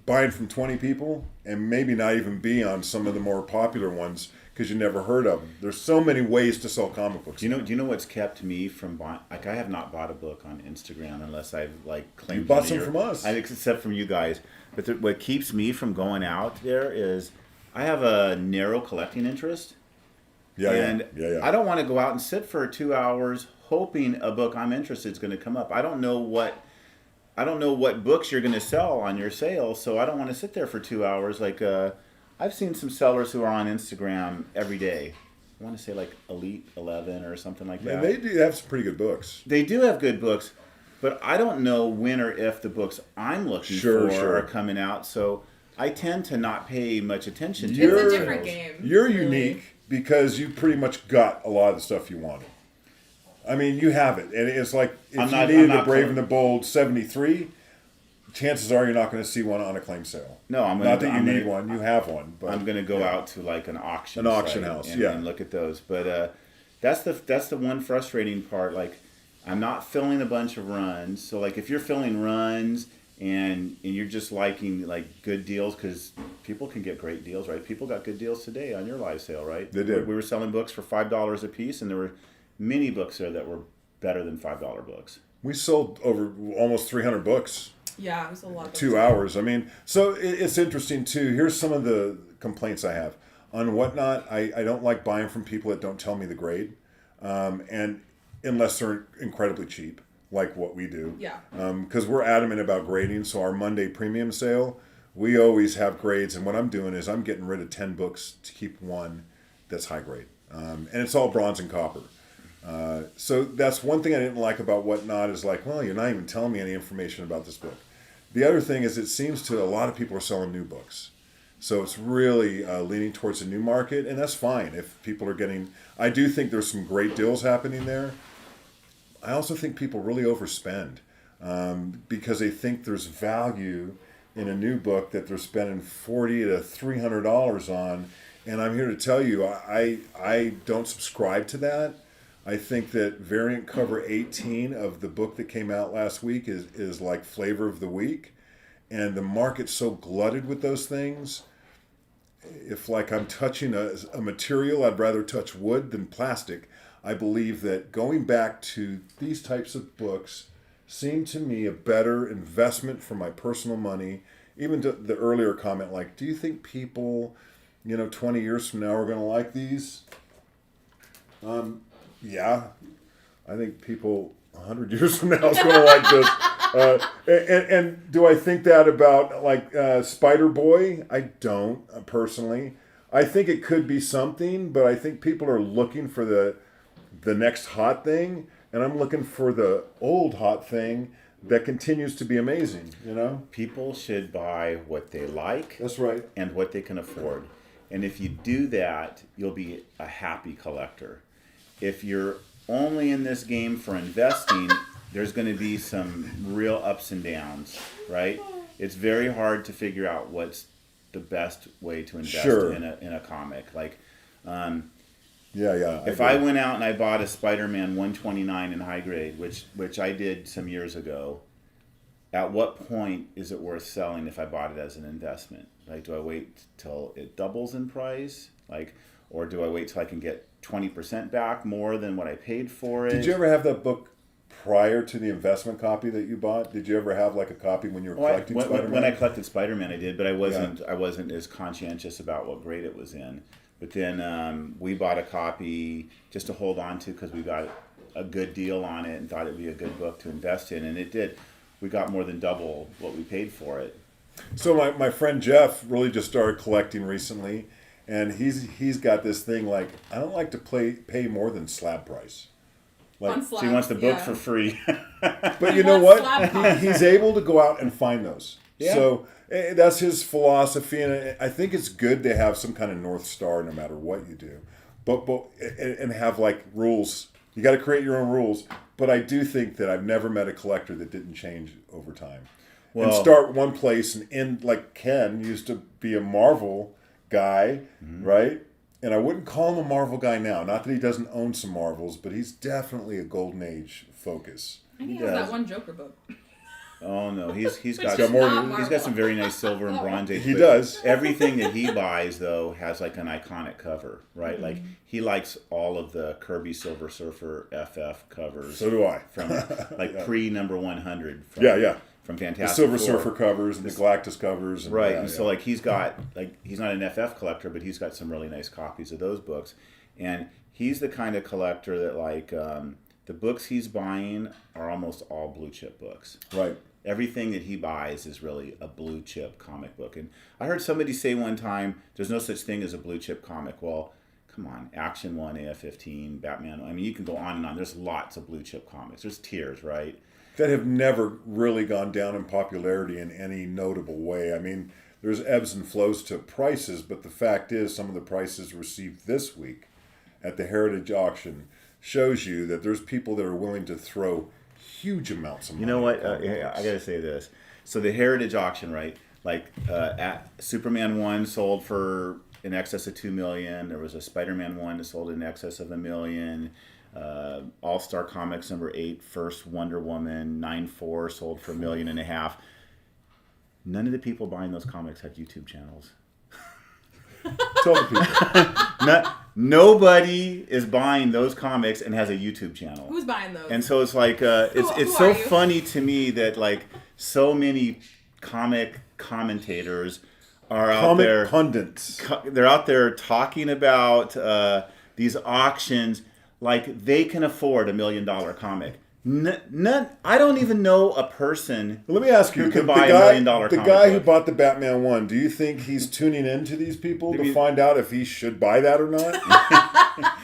buying from 20 people and maybe not even be on some of the more popular ones because you never heard of them. There's so many ways to sell comic books. Do you know what's kept me from buying? Like, I have not bought a book on Instagram unless I've like claimed. You bought some from us, except from you guys. But what keeps me from going out there is I have a narrow collecting interest. Yeah. I don't want to go out and sit for 2 hours hoping a book I'm interested is going to come up. I don't know what books you're going to sell on your sale, so I don't want to sit there for 2 hours. Like I've seen some sellers who are on Instagram every day. I want to say like Elite 11 or something like that. And they do have some pretty good books. They do have good books, but I don't know when or if the books I'm looking for are coming out. So I tend to not pay much attention to it. It's a different game. You're unique because you pretty much got a lot of the stuff you wanted. I mean, you have it. And it's like, if you needed a Brave and the Bold 73, chances are you're not going to see one on a claim sale. No, not that you need one. You have one. But I'm going to go out to like an auction house, and look at those. But that's the one frustrating part. Like, I'm not filling a bunch of runs. So, like, if you're filling runs and you're just liking, like, good deals, because people can get great deals, right? People got good deals today on your live sale, right? They did. We were selling books for $5 a piece, and there were many books there that were better than $5 books. We sold over almost 300 books. Yeah, it was a lot. 2 hours. I mean, so it's interesting, too. Here's some of the complaints I have. On Whatnot, I don't like buying from people that don't tell me the grade. And unless they're incredibly cheap, like what we do. Yeah. Because we're adamant about grading. So our Monday premium sale, we always have grades. And what I'm doing is I'm getting rid of 10 books to keep one that's high grade. And it's all bronze and copper. So that's one thing I didn't like about Whatnot is like, well, you're not even telling me any information about this book. The other thing is it seems to a lot of people are selling new books. So it's really leaning towards a new market, and that's fine if people are getting... I do think there's some great deals happening there. I also think people really overspend because they think there's value in a new book that they're spending $40 to $300 on. And I'm here to tell you, I don't subscribe to that. I think that variant cover 18 of the book that came out last week is like flavor of the week. And the market's so glutted with those things. If like I'm touching a material, I'd rather touch wood than plastic. I believe that going back to these types of books seem to me a better investment for my personal money. Even to the earlier comment, like, do you think people, 20 years from now are going to like these? Yeah, I think people 100 years from now is going to like this. And do I think that about like Spider Boy? I don't personally. I think it could be something, but I think people are looking for the next hot thing, and I'm looking for the old hot thing that continues to be amazing. People should buy what they like. That's right, and what they can afford. And if you do that, you'll be a happy collector. If you're only in this game for investing, there's going to be some real ups and downs, right? It's very hard to figure out what's the best way to invest in a comic. Like, if I went out and I bought a Spider-Man 129 in high grade, which I did some years ago, at what point is it worth selling if I bought it as an investment? Like, do I wait till it doubles in price? Or do I wait till I can get 20% back more than what I paid for it? Did you ever have that book prior to the investment copy that you bought? Did you ever have like a copy when you were collecting Spider-Man? When I collected Spider-Man, I did, but I wasn't as conscientious about what grade it was in. But then we bought a copy just to hold on to because we got a good deal on it and thought it'd be a good book to invest in, and it did. We got more than double what we paid for it. So my friend Jeff really just started collecting recently, and he's got this thing like, I don't like to pay more than slab price. Like, so he wants the book for free. But you know what? He's able to go out and find those. Yeah. So that's his philosophy, and I think it's good to have some kind of North Star no matter what you do. But and have like rules. You got to create your own rules. But I do think that I've never met a collector that didn't change over time. Well, and start one place and end, like Ken used to be a Marvel guy, right? And I wouldn't call him a Marvel guy now. Not that he doesn't own some Marvels, but he's definitely a Golden Age focus. I think he has that one Joker book. Oh no, he's got got more. He's got some very nice silver and bronze age. He does. Everything that he buys though has like an iconic cover, right? Like he likes all of the Kirby Silver Surfer FF covers. So do I. From like pre number 100. From Fantastic the Silver Four. Surfer covers and the Galactus covers. And, right, and so like he's got he's not an FF collector, but he's got some really nice copies of those books, and he's the kind of collector that like the books he's buying are almost all blue chip books. Right. Everything that he buys is really a blue chip comic book. And I heard somebody say one time, there's no such thing as a blue chip comic. Well, come on, Action 1, AF-15, Batman. I mean, you can go on and on. There's lots of blue chip comics. There's tiers, right? That have never really gone down in popularity in any notable way. I mean, there's ebbs and flows to prices, but the fact is some of the prices received this week at the Heritage Auction shows you that there's people that are willing to throw huge amounts of money. You know what? I got to say this. So the Heritage Auction, right? Like at Superman 1 sold for in excess of $2 million. There was a Spider-Man 1 that sold in excess of $1 million. All-Star Comics number 8, first Wonder Woman 9.4 sold for $1.5 million. None of the people buying those comics have YouTube channels. Tell the people. Nobody is buying those comics and has a YouTube channel. Who's buying those? And so it's like it's so funny to me that like so many comic commentators are out there. Pundits. They're out there talking about these auctions like they can afford $1 million comic. None. I don't even know a person. Let me ask you: who can the buy guy, $1 million the comic guy who book. bought the Batman 1, do you think he's tuning into these people to find out if he should buy that or not?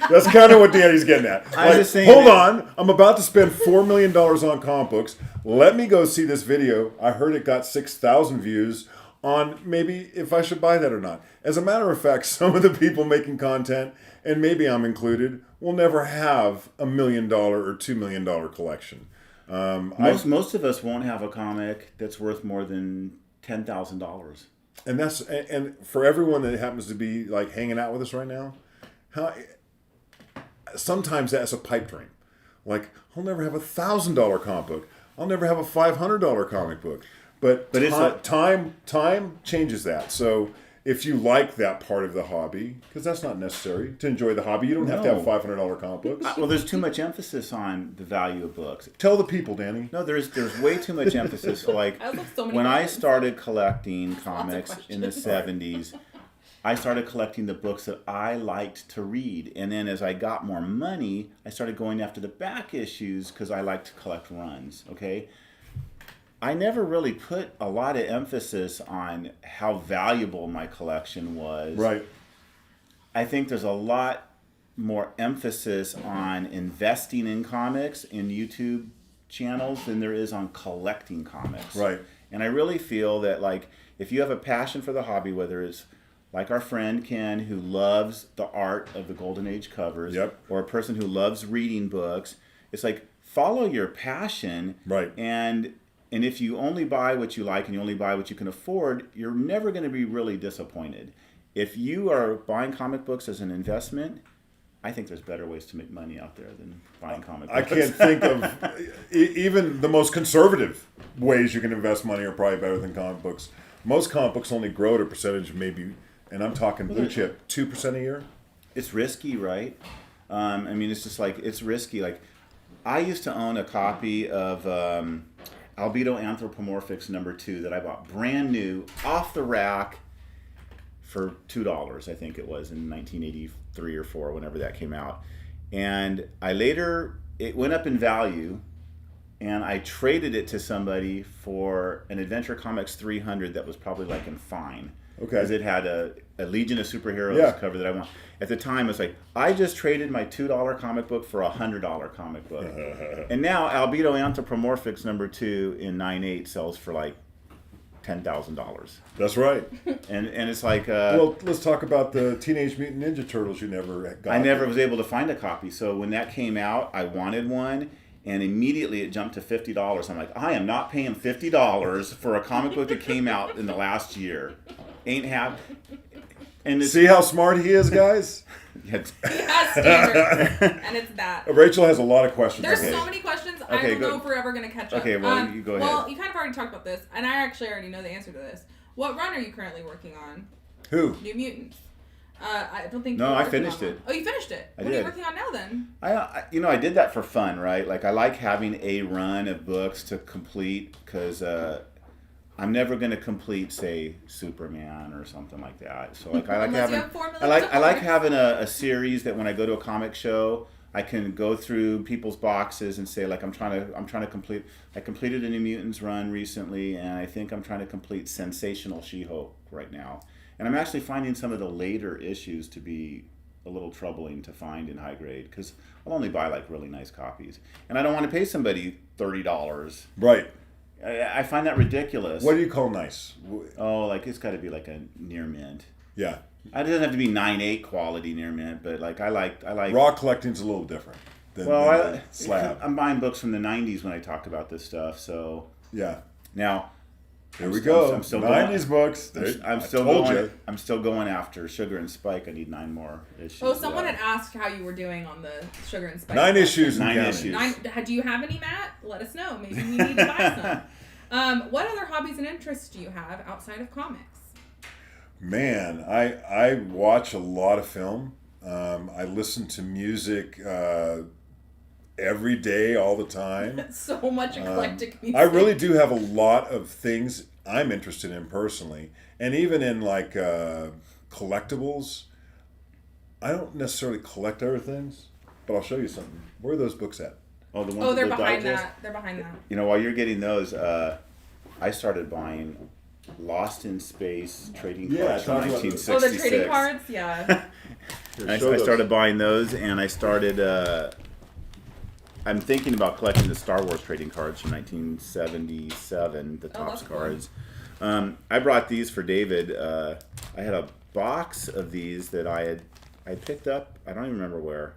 That's kind of what Danny's getting at. I'm just saying hold on, I'm about to spend $4 million on comic books. Let me go see this video. I heard it got 6,000 views on maybe if I should buy that or not. As a matter of fact, some of the people making content, and maybe I'm included, will never have $1 million or $2 million collection. Most of us won't have a comic that's worth more than $10,000. And for everyone that happens to be like hanging out with us right now, sometimes that's a pipe dream. Like, I'll never have $1,000 comic book. I'll never have a $500 comic book. But time changes that. So if you like that part of the hobby, because that's not necessary to enjoy the hobby, you don't have to have $500 comic books. Well, there's too much emphasis on the value of books. Tell the people, Danny. No, there's way too much emphasis. Like when I started collecting comics in the 70s, I started collecting the books that I liked to read. And then as I got more money, I started going after the back issues because I like to collect runs, okay? I never really put a lot of emphasis on how valuable my collection was. Right. I think there's a lot more emphasis on investing in comics in YouTube channels than there is on collecting comics. Right. And I really feel that like if you have a passion for the hobby, whether it's like our friend Ken who loves the art of the Golden Age covers, yep, or a person who loves reading books, it's like follow your passion. Right. And if you only buy what you like and you only buy what you can afford, you're never going to be really disappointed. If you are buying comic books as an investment, I think there's better ways to make money out there than buying comic books. I can't think of even the most conservative ways you can invest money are probably better than comic books. Most comic books only grow at a percentage of maybe, and I'm talking blue chip, 2% a year. It's risky, right? I mean, it's just like, it's risky. Like, I used to own a copy of Albedo Anthropomorphics number 2 that I bought brand new off the rack for $2, I think it was, in 1983 or 4, whenever that came out. And it went up in value, and I traded it to somebody for an Adventure Comics 300 that was probably like in fine. Okay. Because it had a Legion of Superheroes cover that I want. At the time, it's like, I just traded my $2 comic book for a $100 comic book. And now, Albedo Anthropomorphics number 2 in 9.8 sells for like $10,000. That's right. And it's like... well, let's talk about the Teenage Mutant Ninja Turtles you never got. I never was able to find a copy. So when that came out, I wanted one. And immediately it jumped to $50. I'm like, I am not paying $50 for a comic book that came out in the last year. And see how smart he is, guys? He has standards, and it's that. Rachel has a lot of questions. There's so many questions. I don't know if we're ever going to catch up. Okay, well, you go ahead. Well, you kind of already talked about this, and I actually already know the answer to this. What run are you currently working on? Who? New Mutants. I don't think. No, I finished it. Oh, you finished it. What are you working on now then? I did that for fun, right? Like I like having a run of books to complete because I'm never going to complete, say, Superman or something like that. So like I like having a series that when I go to a comic show, I can go through people's boxes and say like I'm trying to complete. I completed a New Mutants run recently, and I think I'm trying to complete Sensational She-Hulk right now. And I'm actually finding some of the later issues to be a little troubling to find in high grade because I'll only buy like really nice copies, and I don't want to pay somebody $30. Right. I find that ridiculous. What do you call nice? Oh, like it's got to be like a near mint. Yeah. It doesn't have to be 9.8 quality near mint, but like I like raw collecting's a little different than slab. I'm buying books from the 90s when I talk about this stuff, so yeah. Now here we go. I'm still 90s books. I'm still going after Sugar and Spike. I need 9 more issues. Oh, someone had asked how you were doing on the Sugar and Spike. 9 issues. 9 issues. Do you have any, Matt? Let us know. Maybe we need to buy some. What other hobbies and interests do you have outside of comics? Man, I watch a lot of film. I listen to music every day, all the time. So much eclectic music. I really do have a lot of things I'm interested in personally, and even in like collectibles. I don't necessarily collect other things, but I'll show you something. Where are those books at? Oh, the ones. Oh, they're behind that. They're behind that. You know, while you're getting those, I started buying Lost in Space trading cards from 1966. Oh, the trading cards, yeah. I started buying those, and I started. I'm thinking about collecting the Star Wars trading cards from 1977, the Topps cards. Cool. I brought these for David. I had a box of these that I had picked up. I don't even remember where.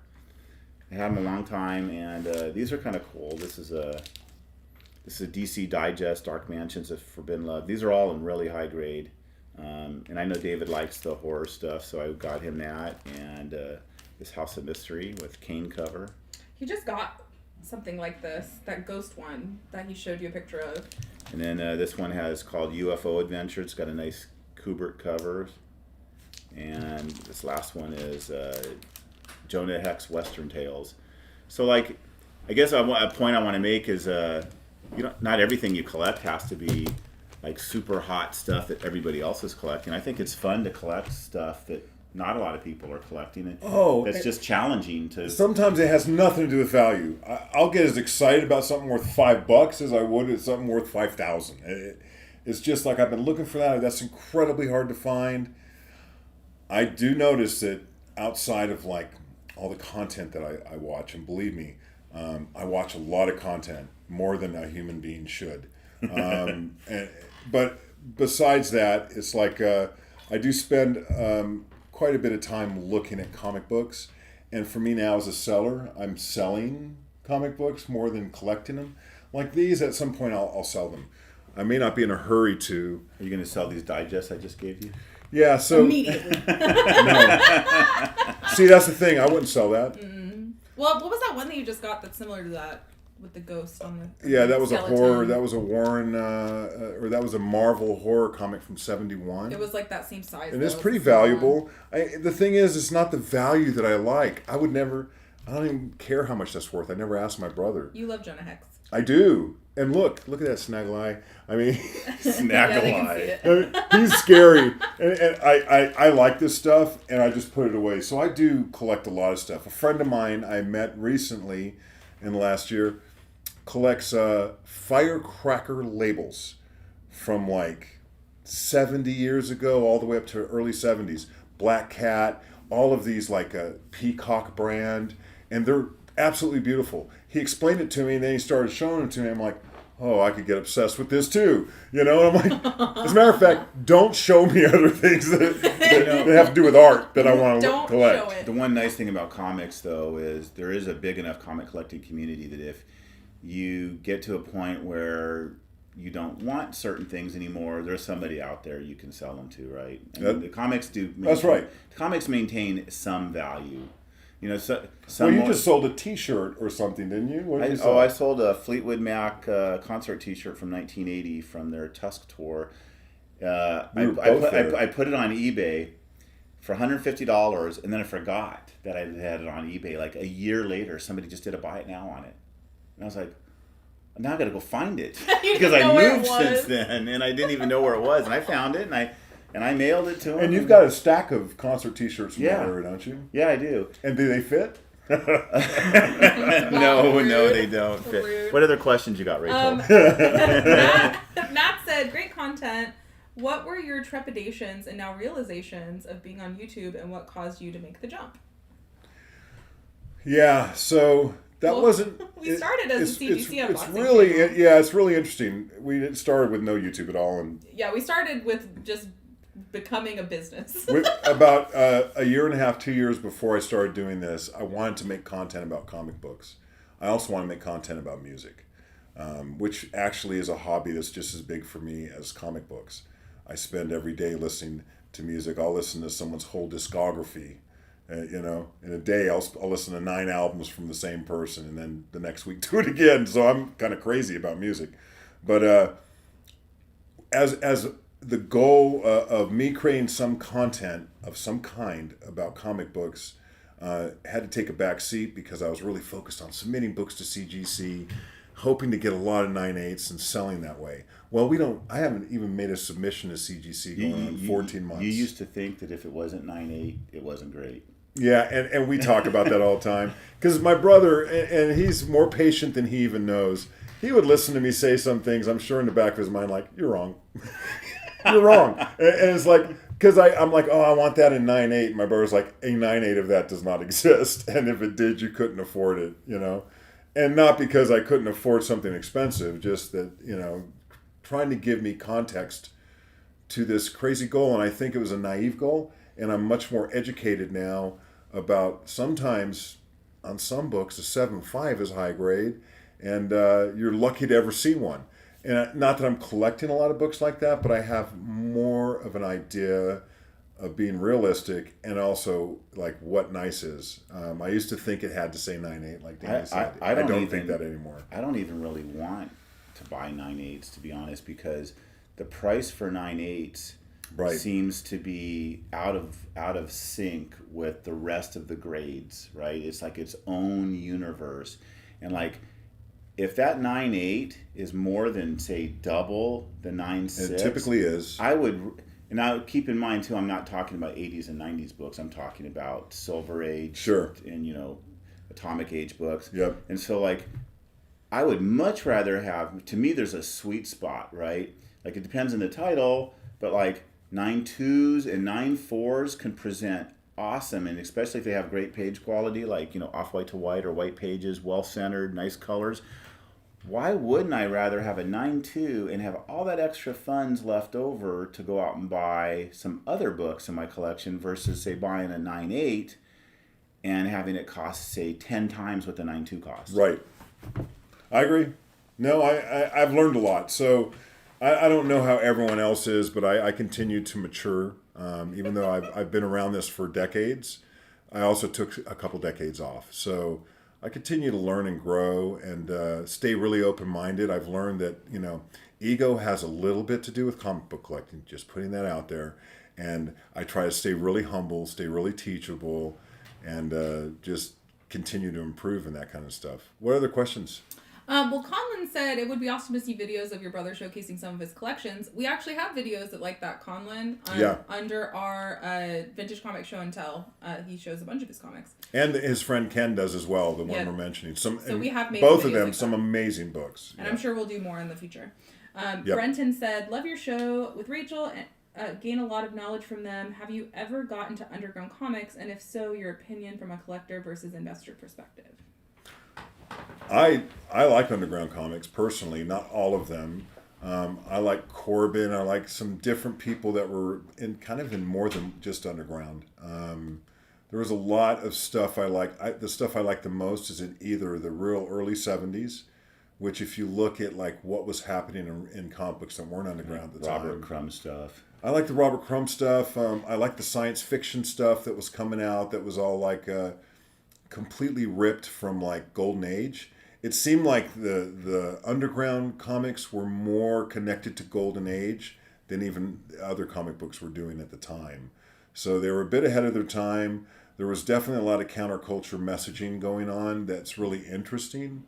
I had them a long time, and these are kind of cool. This is a DC Digest, Dark Mansions of Forbidden Love. These are all in really high grade. And I know David likes the horror stuff, so I got him that. And this House of Mystery with cane cover. He just got something like this, that ghost one that he showed you a picture of. And then this one has called UFO Adventure. It's got a nice Kubert cover. And this last one is Jonah Hex Western Tales. So, like, I guess a point I want to make is, not everything you collect has to be like super hot stuff that everybody else is collecting. I think it's fun to collect stuff that not a lot of people are collecting. That's just challenging to. Sometimes it has nothing to do with value. I'll get as excited about something worth $5 as I would at something worth 5,000. It's just like I've been looking for that. That's incredibly hard to find. I do notice that outside of like all the content that I watch, and believe me, I watch a lot of content, more than a human being should. But besides that, it's like I do spend quite a bit of time looking at comic books. And for me now as a seller, I'm selling comic books more than collecting them. Like these, at some point I'll sell them. I may not be in a hurry to. Are you going to sell these digests I just gave you? Yeah, so. Immediately. No. See, that's the thing. I wouldn't sell that. Mm-hmm. Well, what was that one that you just got that's similar to that? With the ghost on the that was skeleton. a horror. That was a Warren, or that was a Marvel horror comic from '71. It was like that same size. And it's pretty valuable. The thing is, it's not the value that I like. I don't even care how much that's worth. I never asked my brother. You love Jonah Hex. I do. And look at that snaggle eye. I mean, snaggle eye. I mean, he's scary. And I like this stuff, and I just put it away. So I do collect a lot of stuff. A friend of mine I met recently in the last year collects firecracker labels from like 70 years ago all the way up to early 70s. Black Cat, all of these like a Peacock brand, and they're absolutely beautiful. He explained it to me, and then he started showing them to me. I'm like, oh, I could get obsessed with this too. You know, and I'm like, as a matter of fact, don't show me other things that have to do with art that I want to collect. Show it. The one nice thing about comics, though, is there is a big enough comic collecting community that if you get to a point where you don't want certain things anymore, there's somebody out there you can sell them to, right? And the comics that's right. The comics maintain some value. You know, you just sold a T-shirt or something, didn't you? What did you sell? I sold a Fleetwood Mac concert T-shirt from 1980 from their Tusk tour. I put it on eBay for $150, and then I forgot that I had it on eBay. Like a year later, somebody just did a buy it now on it, and I was like, now I got to go find it because I moved since then, and I didn't even know where it was, and I found it, and I mailed it to him. And you've got a stack of concert T-shirts from that area, don't you? Yeah, I do. And do they fit? No, they don't fit. Rude. What other questions you got, Rachel? Matt said, great content. What were your trepidations and now realizations of being on YouTube, and what caused you to make the jump? Yeah, so that wasn't... We started as a CGC unboxing. It's really, it's really interesting. We started with no YouTube at all. And yeah, we started with just becoming a business. About a year and a half, 2 years before I started doing this, I wanted to make content about comic books. I also want to make content about music, which actually is a hobby that's just as big for me as comic books. I spend every day listening to music. I'll listen to someone's whole discography. In a day, I'll listen to 9 albums from the same person, and then the next week do it again. So I'm kind of crazy about music. But as the goal of me creating some content of some kind about comic books had to take a back seat because I was really focused on submitting books to CGC, hoping to get a lot of 9/8 and selling that way. Well, I haven't even made a submission to CGC going on 14 months. You used to think that if it wasn't 9/8, it wasn't great. Yeah, and we talk about that all the time. Because my brother, and he's more patient than he even knows, he would listen to me say some things, I'm sure in the back of his mind, like, you're wrong. You're wrong. And it's like, because I'm like, oh, I want that in 9/8. My brother's like, a 9/8 of that does not exist. And if it did, you couldn't afford it, And not because I couldn't afford something expensive, just that, trying to give me context to this crazy goal. And I think it was a naive goal. And I'm much more educated now about sometimes on some books, a 7.5 is high grade. And you're lucky to ever see one. And not that I'm collecting a lot of books like that, but I have more of an idea of being realistic and also like what nice is. I used to think it had to say 9/8, like Danny said. I don't think that anymore. I don't even really want to buy 9/8s, to be honest, because the price for 9/8 seems to be out of sync with the rest of the grades, right? It's like its own universe. And like, if that 9/8 is more than, say, double the 9/6, it typically is. I would, and I would keep in mind too, I'm not talking about 80s and 90s books. I'm talking about Silver Age, sure, and Atomic Age books. Yep. And so, like, I would much rather have. To me, there's a sweet spot, right? Like, it depends on the title, but like 9.2s and 9.4s can present awesome, and especially if they have great page quality, like off-white to white or white pages, well-centered, nice colors. Why wouldn't I rather have a 9.2 and have all that extra funds left over to go out and buy some other books in my collection versus, say, buying a 9.8 and having it cost, say, 10 times what the 9.2 costs? Right. I agree. No, I've learned a lot. So I don't know how everyone else is, but I continue to mature. Even though I've been around this for decades, I also took a couple decades off. So I continue to learn and grow and stay really open-minded. I've learned that, ego has a little bit to do with comic book collecting, just putting that out there. And I try to stay really humble, stay really teachable, and just continue to improve in that kind of stuff. What other questions? Well, Conlon said it would be awesome to see videos of your brother showcasing some of his collections. We actually have videos that like that, Conlon. Under our Vintage Comic Show and Tell, he shows a bunch of his comics. And his friend Ken does as well, the one we're mentioning. So we have made both of them, like some amazing books. And I'm sure we'll do more in the future. Brenton said, love your show with Rachel and gain a lot of knowledge from them. Have you ever got into underground comics? And if so, your opinion from a collector versus investor perspective. I like underground comics personally, not all of them. I like Corbin. I like some different people that were in more than just underground. There was a lot of stuff I like. The stuff I like the most is in either the real early 70s, which if you look at like what was happening in comic books that weren't underground at the time. Robert Crumb stuff. I like the Robert Crumb stuff. I like the science fiction stuff that was coming out that was all like completely ripped from like Golden Age. It seemed like the underground comics were more connected to Golden Age than even other comic books were doing at the time. So they were a bit ahead of their time. There was definitely a lot of counterculture messaging going on that's really interesting.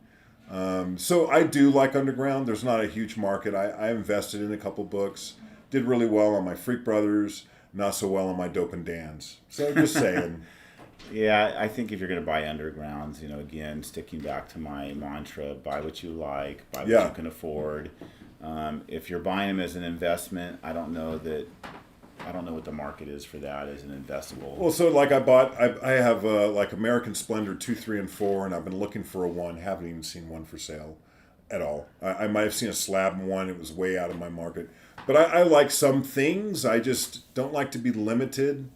So I do like underground. There's not a huge market. I invested in a couple books. Did really well on my Freak Brothers, not so well on my Dope and Dans. So just saying. Yeah, I think if you're going to buy undergrounds, again, sticking back to my mantra, buy what you like, buy what you can afford. If you're buying them as an investment, I don't know what the market is for that as an investable. Well, so like I have like American Splendor 2, 3, and 4, and I've been looking for a 1. Haven't even seen one for sale at all. I might have seen a slab one. It was way out of my market. But I like some things. I just don't like to be limited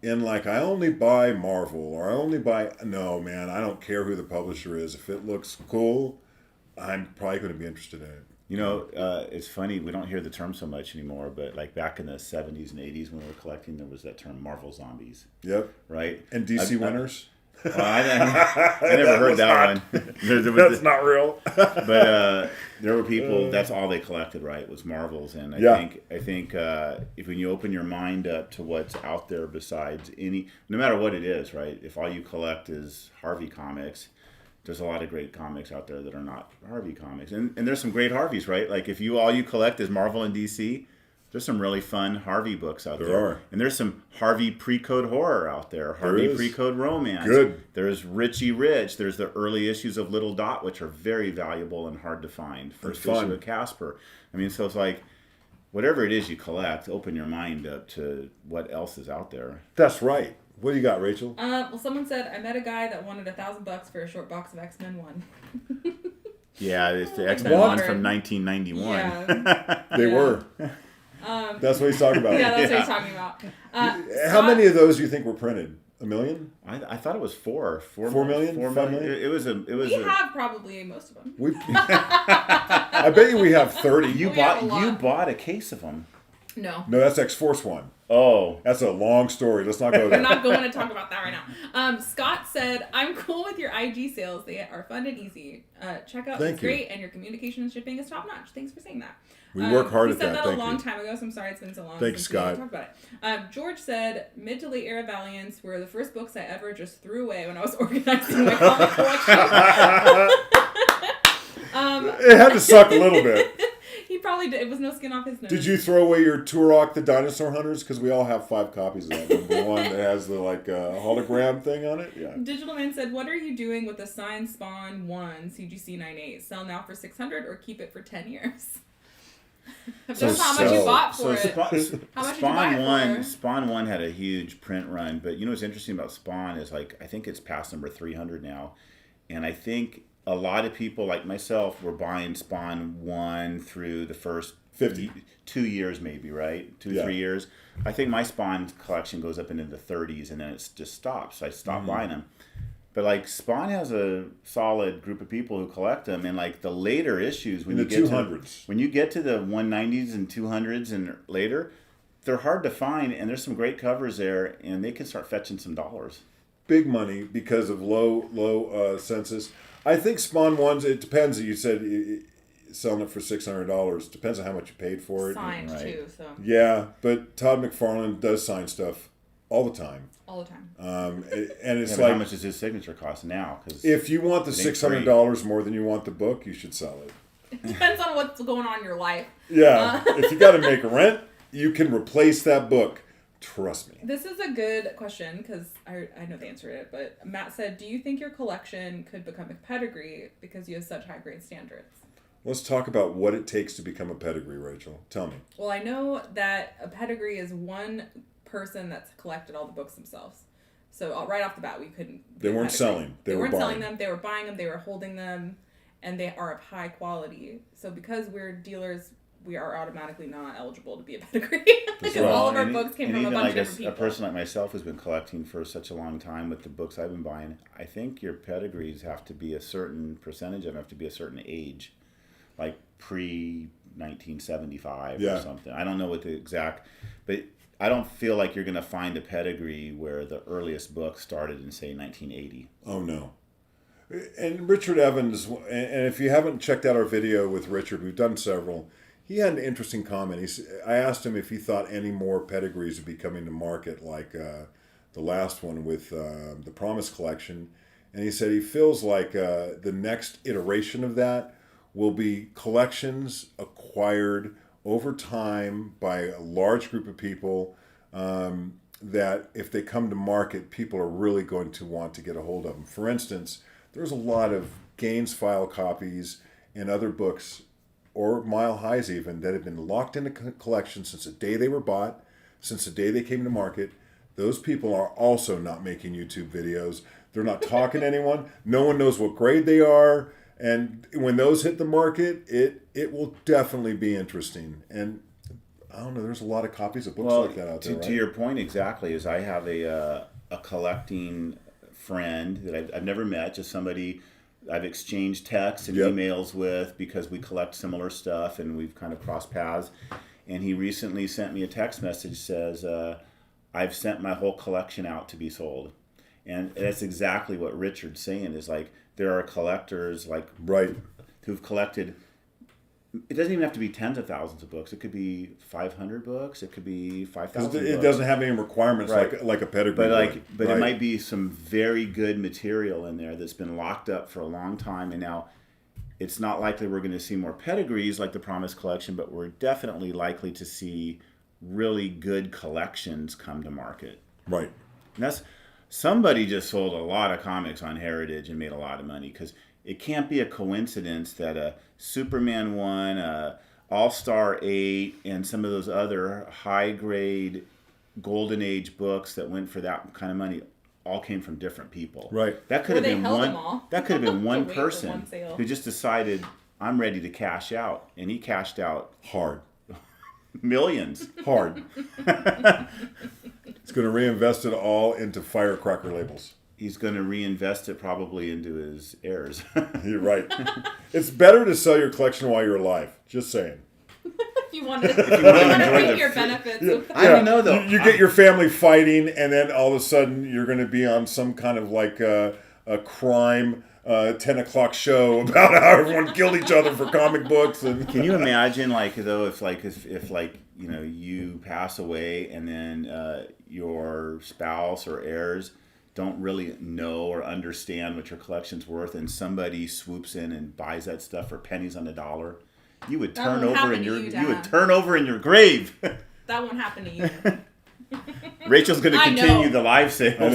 in like, I only buy Marvel or I only buy... No, man, I don't care who the publisher is. If it looks cool, I'm probably going to be interested in it. It's funny, we don't hear the term so much anymore, but like back in the 70s and 80s when we were collecting, there was that term Marvel Zombies. Yep. Right? And DC Winners. Well, I never heard that one. That's not real. But there were people, that's all they collected, right, was Marvels. And I think if when you open your mind up to what's out there besides no matter what it is, right, if all you collect is Harvey comics, there's a lot of great comics out there that are not Harvey comics. And there's some great Harveys, right? Like if all you collect is Marvel and DC, there's some really fun Harvey books out there. There are. And there's some Harvey pre-code horror out there. Harvey pre-code romance. Good. There's Richie Rich. There's the early issues of Little Dot, which are very valuable and hard to find. First issue of Casper. I mean, so it's like, whatever it is you collect, open your mind up to what else is out there. That's right. What do you got, Rachel? Well, someone said, I met a guy that wanted $1,000 for a short box of X-Men 1. Yeah, it's the X-Men 1 from 1991. Yeah. They were. That's what he's talking about. Yeah, that's what he's talking about. How many of those do you think were printed? 1 million? I thought it was 4 million? 4 5 million. million? We have probably most of them. I bet you we have 30. You bought a case of them. No, that's X-Force 1. Oh. That's a long story. Let's not go there. We're not going to talk about that right now. Scott said, I'm cool with your IG sales. They are fun and easy. Checkout is great, and your communication and shipping is top notch. Thanks for saying that. We work hard at that. He said that a long time ago, so I'm sorry it's been so long Thanks, since Scott. we talked about it. George said, mid to late era Valiants were the first books I ever just threw away when I was organizing my comic collection. It had to suck a little bit. He probably did. It was no skin off his nose. Did you throw away your Turok the Dinosaur Hunters? Because we all have 5 copies of that. The one that has the hologram thing on it. Yeah. Digital Man said, "What are you doing with the signed Spawn 1 CGC 98? Sell now for $600 or keep it for 10 years?" That's how much you bought for it. How much did you buy it for? Spawn 1 had a huge print run, but what's interesting about Spawn is I think it's past number 300 now, and I think a lot of people like myself were buying Spawn 1 through the first 2 years maybe, right? 3 years. I think my Spawn collection goes up into the 30s and then it just stops. So I stopped buying them. But Spawn has a solid group of people who collect them, and the later issues when you get 200s. When you get to the 190s and 200s and later, they're hard to find, and there's some great covers there, and they can start fetching some dollars. Big money because of low census. I think Spawn 1s, it depends. You said selling it for $600. Depends on how much you paid for it. Signed too, so. Yeah, but Todd McFarlane does sign stuff all the time. All the time. And it's how much does his signature cost now? Cause if you want the $600 more than you want the book, you should sell it. It depends on what's going on in your life. Yeah, if you got to make a rent, you can replace that book. Trust me. This is a good question because I know the answer to it, but Matt said, do you think your collection could become a pedigree because you have such high grade standards? Let's talk about what it takes to become a pedigree, Rachel. Tell me. Well, I know that a pedigree is one person that's collected all the books themselves. So right off the bat, we couldn't. They weren't selling. They weren't selling them. They were buying them. They were holding them, and they are of high quality. So because we're dealers, we are automatically not eligible to be a pedigree because all of our books came from a bunch of different people. A person like myself who's been collecting for such a long time with the books I've been buying, I think your pedigrees have to be a certain percentage of them have to be a certain age like pre 1975 Yeah. or something. I don't know what the exact, but I don't feel like you're going to find a Pedigree where the earliest book started in, say, 1980. Oh, no. And Richard Evans, and if you haven't checked out our video with Richard, we've done several, he had an interesting comment. I asked him if he thought any more Pedigrees would be coming to market, like the last one with the Promise Collection. And he said he feels like the next iteration of that will be collections acquired over time by a large group of people that if they come to market, people are really going to want to get a hold of them. For instance, there's a lot of Gaines file copies and other books, or Mile Highs even, that have been locked in a collection since the day they were bought, since the day they came to market. Those people are also not making YouTube videos. They're not talking to anyone. No one knows what grade they are. And when those hit the market, it will definitely be interesting. And I don't know, there's a lot of copies of books like that out there, right? To your point exactly, is I have a collecting friend that I've never met, just somebody I've exchanged texts and emails with because we collect similar stuff and we've kind of crossed paths. And he recently sent me a text message that says, I've sent my whole collection out to be sold. And that's exactly what Richard's saying, is like, there are collectors like who've collected. It doesn't even have to be tens of thousands of books. It could be 500 books. It could be 5,000. It doesn't have any requirements like a Pedigree. But it might be some very good material in there that's been locked up for a long time, and now it's not likely we're going to see more Pedigrees like the Promise Collection, but we're definitely likely to see really good collections come to market. Right. And that's. Somebody just sold a lot of comics on Heritage and made a lot of money, because it can't be a coincidence that a Superman 1, a All-Star 8, and some of those other high-grade Golden Age books that went for that kind of money all came from different people. Right. That could have been one. That could have been one Wait person for one sale. who just decided, I'm ready to cash out, and he cashed out hard. Millions. Hard. It's going to reinvest it all into firecracker labels. He's going to reinvest it probably into his heirs. You're right. It's better to sell your collection while you're alive. Just saying. If you want to reap your benefits. Yeah. I don't know, though. You get your family fighting, and then all of a sudden you're going to be on some kind of like a crime 10 o'clock show about how everyone killed each other for comic books. And can you imagine, like, though, if you know, you pass away and then your spouse or heirs don't really know or understand what your collection's worth, and somebody swoops in and buys that stuff for pennies on the dollar, you would turn over in your grave. That won't happen to you. Rachel's going to continue the live sales. I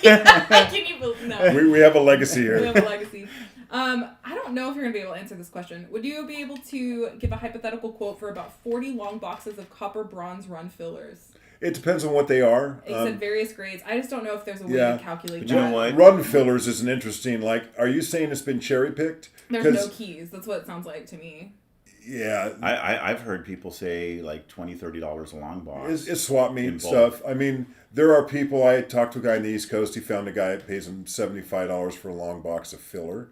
know. Can you believe? No. We have a legacy here. We have a legacy. I don't know if you're going to be able to answer this question. Would you be able to give a hypothetical quote for about 40 long boxes of copper bronze run fillers? It depends on what they are. It said various grades. I just don't know if there's a way to calculate but that. you know what? Run fillers is an interesting, like, are you saying it's been cherry picked? There's no keys. That's what it sounds like to me. Yeah. I've heard people say like $20, $30 a long box. It's swap meet stuff. I mean, there are people, I talked to a guy on the East Coast, he found a guy that pays him $75 for a long box of filler.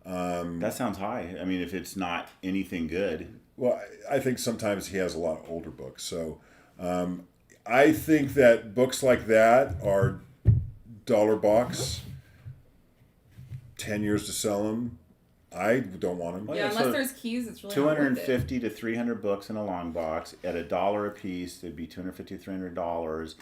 That sounds high. I mean, if it's not anything good. Well, I think sometimes he has a lot of older books. So I think that books like that are dollar box, 10 years to sell them. I don't want them. Yeah, unless there's keys, it's really not worth it. $250 to $300 books in a long box at $1 a piece. It'd be $250 to $300.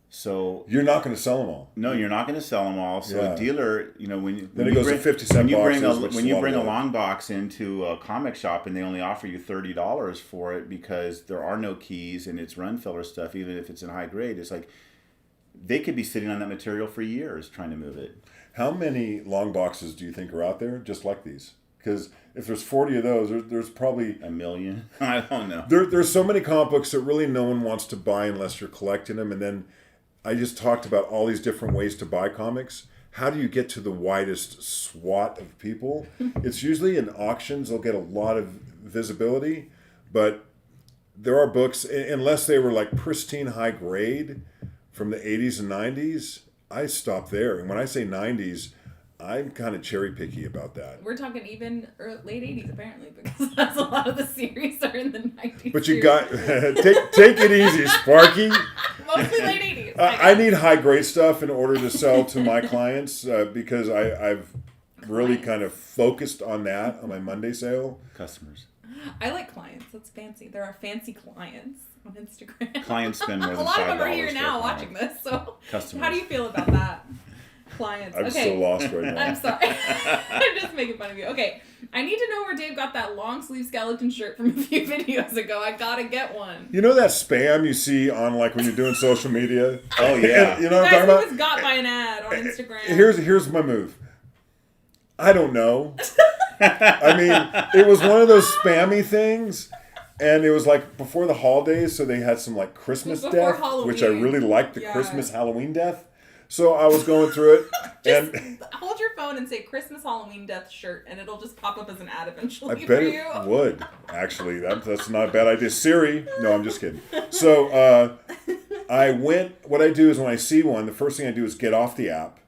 So you're not going to sell them all. No, you're not going to sell them all. So a dealer, you know, when you bring a long box into a comic shop and they only offer you $30 for it because there are no keys and it's run filler stuff, even if it's in high grade, it's like they could be sitting on that material for years trying to move it. How many long boxes do you think are out there just like these? Because if there's 40 of those, there's probably... a million? I don't know. There's so many comic books that really no one wants to buy unless you're collecting them. And then I just talked about all these different ways to buy comics. How do you get to the widest swath of people? It's usually in auctions. They'll get a lot of visibility. But there are books, unless they were like pristine high grade from the 80s and 90s, I stopped there. And when I say 90s, I'm kind of cherry picky about that. We're talking even late 80s apparently, because that's a lot of the series are in the 90s. But you got take it easy, Sparky. Mostly late 80s. I need high grade stuff in order to sell to my clients because I've really kind of focused on that on my Monday sale. Customers. I like clients. That's fancy. There are fancy clients on Instagram. Clients spend more than $5. A lot of them are here now watching this. So customers. How do you feel about that? Clients. I'm so lost right now. I'm sorry. I'm just making fun of you. Okay. I need to know where Dave got that long sleeve skeleton shirt from a few videos ago. I gotta get one. You know that spam you see on like when you're doing social media? Oh yeah. And, you know what I'm talking about? He was got by an ad on Instagram. Here's my move. I don't know. I mean, it was one of those spammy things. And it was like before the holidays, so they had some like Christmas death, Halloween. which I really liked, the Christmas Halloween death. So I was going through it. And hold your phone and say Christmas Halloween death shirt, and it'll just pop up as an ad eventually I bet it would. Actually, that's not a bad idea. Siri. No, I'm just kidding. So what I do is when I see one, the first thing I do is get off the app,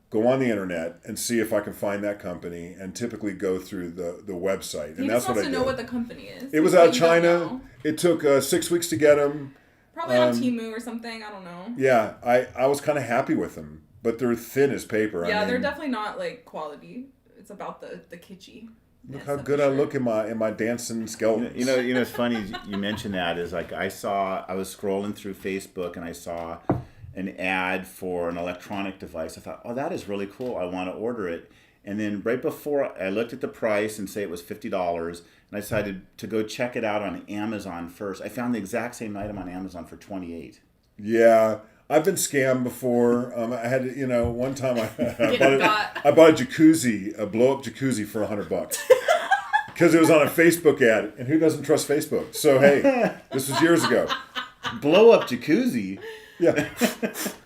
go on the internet, and see if I can find that company, and typically go through the website. And that's what I did. He just wants to know what the company is. It was out of China. It took 6 weeks to get them. Probably on Temu or something. I don't know. Yeah, I was kind of happy with them, but they're thin as paper. Yeah, they're definitely not like quality. It's about the kitschy. Look how good I look in my dancing skeleton. You know, it's funny you mentioned that. Is like I was scrolling through Facebook and I saw an ad for an electronic device. I thought, oh, that is really cool. I want to order it. And then right before I looked at the price and say it was $50, and I decided to go check it out on Amazon first. I found the exact same item on Amazon for $28. Yeah, I've been scammed before. I had, one time I bought a jacuzzi, a blow-up jacuzzi for $100 because it was on a Facebook ad, and who doesn't trust Facebook? So hey, this was years ago. Blow-up jacuzzi. Yeah,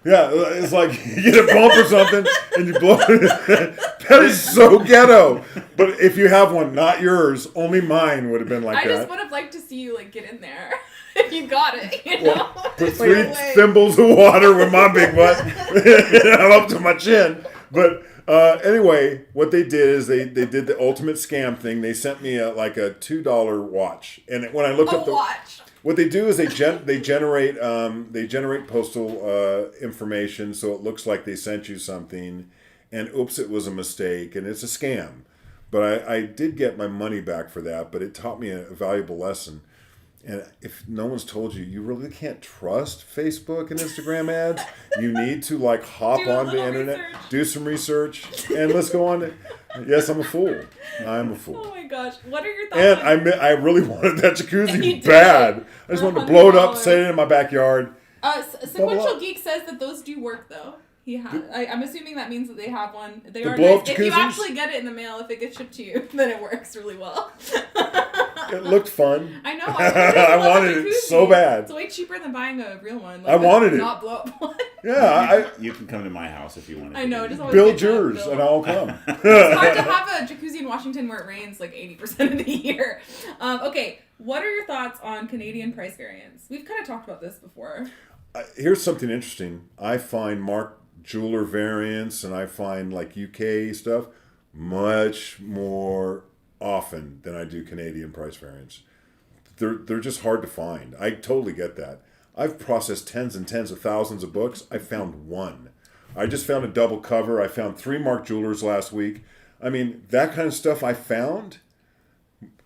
it's like you get a bump or something and you blow it. That is so ghetto. But if you have one, not yours, only mine would have been like that. I just would have liked to see you like get in there if you got it. You know, put 3 thimbles of water with my big butt. I'm up to my chin. But anyway, what they did is they did the ultimate scam thing. They sent me a $2 watch, and when I looked up the watch. What they do is they generate postal information, so it looks like they sent you something, and oops, it was a mistake, and it's a scam. But I did get my money back for that, but it taught me a valuable lesson. And if no one's told you, you really can't trust Facebook and Instagram ads. You need to hop on the internet, do some research, and let's go on. Yes, I'm a fool. I'm a fool. Oh my gosh, what are your thoughts? And I really wanted that jacuzzi bad. I just wanted to blow it up, set it in my backyard. Sequential Geek says that those do work though. I'm assuming that means that they have one. They are nice. If you actually get it in the mail, if it gets shipped to you, then it works really well. It looked fun. I know. I wanted it so bad. It's way cheaper than buying a real one. I wanted it. Not blow up one. Yeah, you can come to my house if you want to. I know. Just build yours, and I'll come. It's hard to have a jacuzzi in Washington where it rains 80% of the year. Okay, what are your thoughts on Canadian price variance? We've kind of talked about this before. Here's something interesting. I find Mark Jeweler variants, and I find UK stuff much more often than I do Canadian price variants. They're just hard to find. I totally get that. I've processed tens and tens of thousands of books. I found one. I just found a double cover. I found 3 Mark Jewelers last week. I mean, that kind of stuff I found.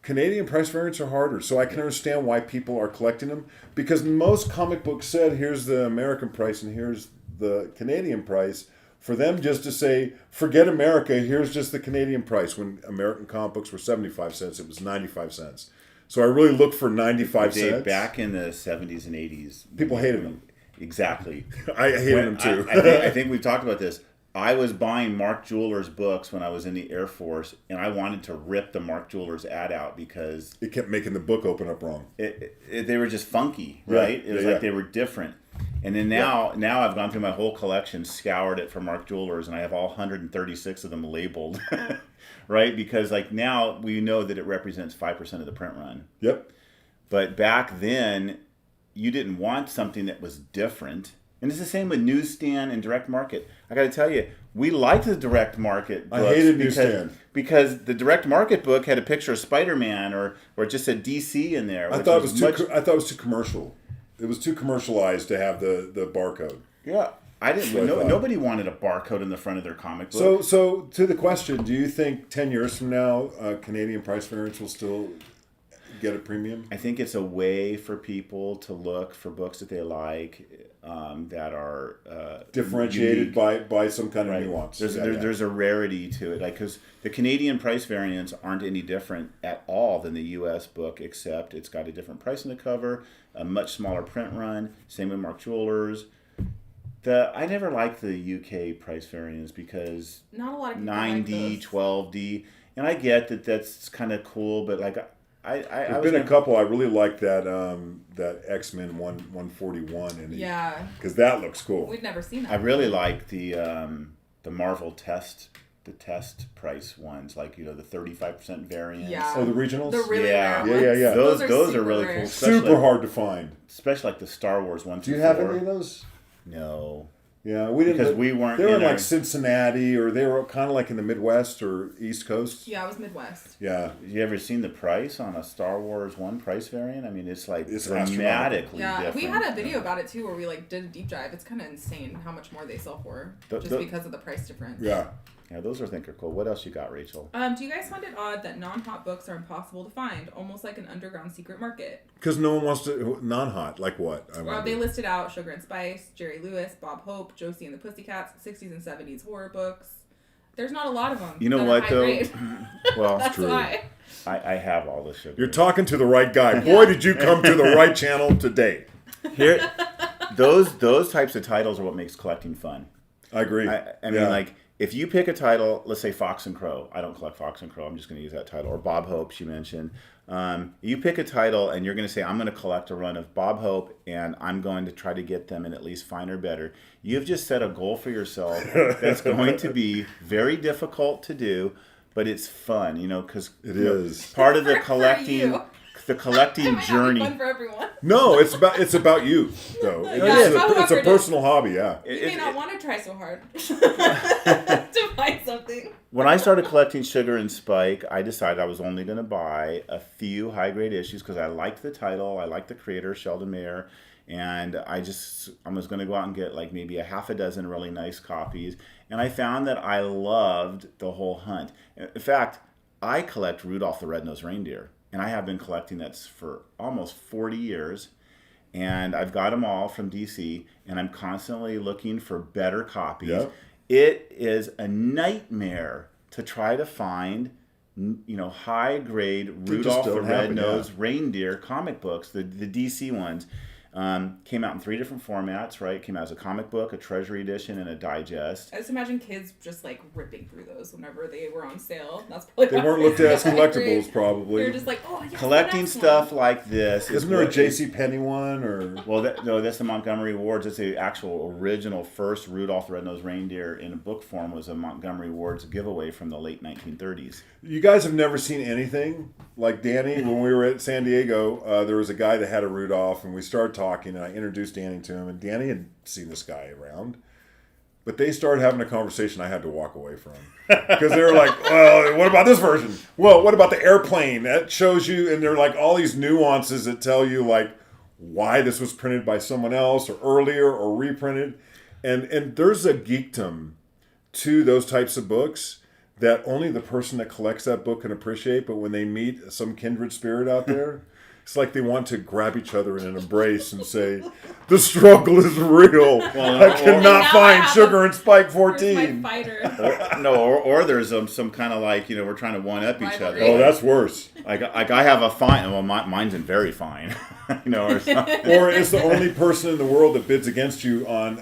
Canadian price variants are harder, so I can understand why people are collecting them, because most comic books said, here's the American price and here's the Canadian price. For them just to say, forget America, here's just the Canadian price. When American comic books were 75 cents, it was 95 cents. So I really look for 95 cents. Back in the 70s and 80s. People hated them. Exactly. I hated them too. I think we've talked about this. I was buying Mark Jewelers books when I was in the Air Force, and I wanted to rip the Mark Jewelers ad out because... it kept making the book open up wrong. They were just funky, right? It was like they were different. And then now I've gone through my whole collection, scoured it for Mark Jewelers, and I have all 136 of them labeled, right? Because now we know that it represents 5% of the print run. Yep. But back then, you didn't want something that was different. And it's the same with newsstand and direct market. I got to tell you, we liked the direct market books. I hated newsstand. Because the direct market book had a picture of Spider-Man or it just said DC in there. I thought it was too commercial. It was too commercialized to have the barcode. Yeah. I didn't. Nobody wanted a barcode in the front of their comic book. So to the question, do you think 10 years from now, Canadian price variants will still get a premium? I think it's a way for people to look for books that they like that are differentiated by some kind of nuance. There's a rarity to it, like because the Canadian price variants aren't any different at all than the U.S. book, except it's got a different price on the cover, a much smaller print run. Same with Mark Jewelers. I never liked the UK price variants because not a lot of people 9D, like 12D, and I get that that's kind of cool, but like There's been a couple. I really like that X-Men 141 and because that looks cool. We've never seen that. I really like the Marvel test price ones, like the 35% variants. Yeah. Oh, the regionals. The really rare ones. Yeah. Those are really cool. Super hard to find. Especially like the Star Wars ones. Do you have any of those? No. Yeah, we didn't. Because we weren't. They were in like Cincinnati, or they were kind of like in the Midwest or East Coast. Yeah, it was Midwest. Yeah. You ever seen the price on a Star Wars 1 price variant? I mean, it's dramatically different. We had a video about it too, where we did a deep dive. It's kind of insane how much more they sell for, because of the price difference. Yeah. Yeah, those I think are cool. What else you got, Rachel? Do you guys find it odd that non-hot books are impossible to find, almost like an underground secret market? Because no one wants to non-hot. Like what? They listed out Sugar and Spice, Jerry Lewis, Bob Hope, Josie and the Pussycats, 60s and 70s horror books. There's not a lot of them. You know what though? Well, that's true. Why. I have all the sugar. You're talking to the right guy. Boy, did you come to the right channel today. Here, those types of titles are what makes collecting fun. I agree. I mean, like. If you pick a title, let's say Fox and Crow. I don't collect Fox and Crow. I'm just going to use that title. Or Bob Hope, she mentioned. You pick a title and you're going to say, I'm going to collect a run of Bob Hope and I'm going to try to get them in at least fine or better. You've just set a goal for yourself that's going to be very difficult to do, but it's fun, because it is part of the collecting. The collecting journey. Fun for everyone. No, it's about you though. It's a personal hobby. Yeah. You may not want to try so hard to find something. When I started collecting Sugar and Spike, I decided I was only going to buy a few high grade issues because I liked the title, I liked the creator Sheldon Mayer, and I was going to go out and get like maybe a half a dozen really nice copies. And I found that I loved the whole hunt. In fact, I collect Rudolph the Red-Nosed Reindeer. And I have been collecting that for almost 40 years. And I've got them all from DC. And I'm constantly looking for better copies. Yep. It is a nightmare to try to find, high-grade Rudolph the Red-Nosed Reindeer comic books, the DC ones. Came out in 3 different formats, right? Came out as a comic book, a treasury edition, and a digest. I just imagine kids just ripping through those whenever they were on sale. That's probably they weren't looked at as collectibles, probably. They're just like, oh yes, collecting stuff like this. Isn't there a JCPenney one or? Well, that's the Montgomery Wards. It's the actual original first Rudolph the Red-Nosed Reindeer in a book form was a Montgomery Wards giveaway from the late 1930s. You guys have never seen anything like Danny. When we were at San Diego, there was a guy that had a Rudolph, and we started talking, and I introduced Danny to him, and Danny had seen this guy around, but they started having a conversation I had to walk away from because they were like, well, what about this version? Well, what about the airplane? That shows you, and there are like all these nuances that tell you like why this was printed by someone else or earlier or reprinted, and there's a geekdom to those types of books that only the person that collects that book can appreciate, but when they meet some kindred spirit out there, it's like they want to grab each other in an embrace and say, the struggle is real. Well, I cannot find Sugar and Spike 14. My fighter. Or there's some kind of like, we're trying to one-up each other. Oh, that's worse. Like I have a fine, well, mine's in very fine. Or something. Or it's the only person in the world that bids against you on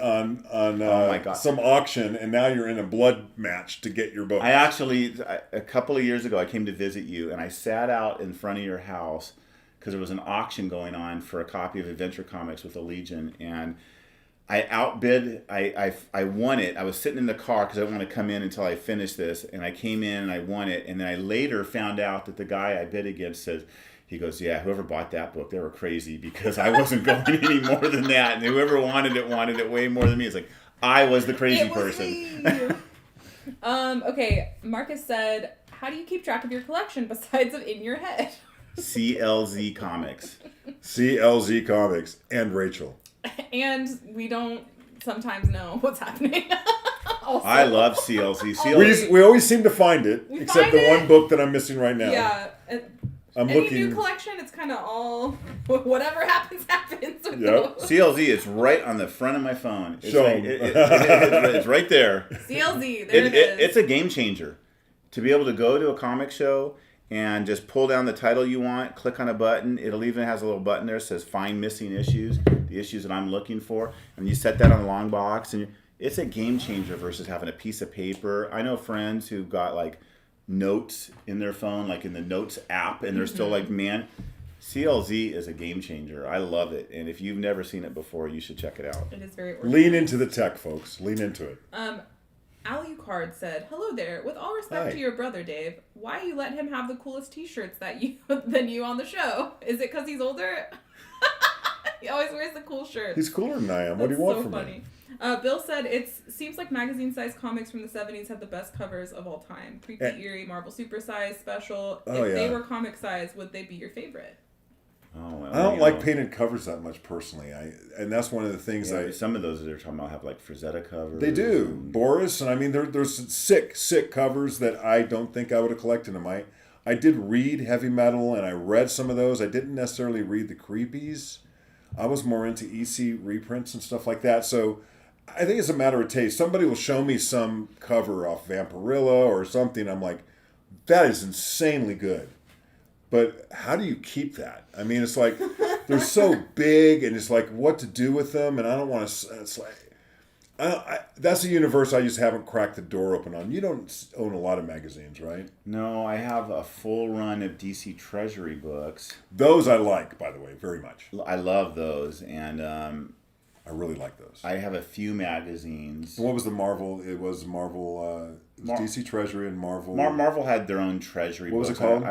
some auction, and now you're in a blood match to get your book. I actually, a couple of years ago, I came to visit you, and I sat out in front of your house because there was an auction going on for a copy of Adventure Comics with the Legion, and I outbid, I won it. I was sitting in the car because I didn't want to come in until I finished this, and I came in and I won it, and then I later found out that the guy I bid against said, He goes, yeah, whoever bought that book, they were crazy because I wasn't going any more than that. And whoever wanted it way more than me. It's like, I was the crazy person. Okay, Marcus said, how do you keep track of your collection besides of in your head? CLZ Comics. CLZ Comics and Rachel. And we don't sometimes know what's happening. I love CLZ. We always seem to find it, except the one book that I'm missing right now. Yeah. Any new collection, it's kind of all whatever happens. Yep. CLZ is right on the front of my phone. It's, it's right there. CLZ, there it is. It's a game changer. To be able to go to a comic show and just pull down the title you want, click on a button. It'll even has a little button there that says find missing issues, the issues that I'm looking for. And you set that on a long box. And it's a game changer versus having a piece of paper. I know friends who've got like notes in their phone, like in the Notes app, and they're still like, man, CLZ is a game changer. I love it. And if you've never seen it before, you should check it out. It is very organized. Lean into the tech, folks. Lean into it. Alucard said, hello there. With all respect to your brother, Dave, why you let him have the coolest t-shirts than you on the show? Is it because he's older? He always wears the cool shirt. He's cooler than I am. What do you want from me? me? Bill said, it seems like magazine-sized comics from the 70s have the best covers of all time. Creepy, eerie, Marvel Super Size, Special. If they were comic size, would they be your favorite? Oh, well, I don't like painted covers that much personally. And that's one of the things some of those they're talking about have like Frazetta covers. They do. Boris, and I mean, there's sick covers that I don't think I would have collected them. I did read heavy metal, and I read some of those. I didn't necessarily read the creepies. I was more into EC reprints and stuff like that. So I think it's a matter of taste. Somebody will show me some cover off Vampirilla or something. I'm like, that is insanely good. But how do you keep that? I mean, it's like, they're so big, and it's like, what to do with them, and I don't want to, it's like, that's a universe I just haven't cracked the door open on. You don't own a lot of magazines, right? No, I have a full run of DC Treasury books. Those I like, by the way, very much. I love those, and I really like those. I have a few magazines. What was the Marvel? It was Marvel, DC Treasury and Marvel. Marvel had their own Treasury books. What was it called?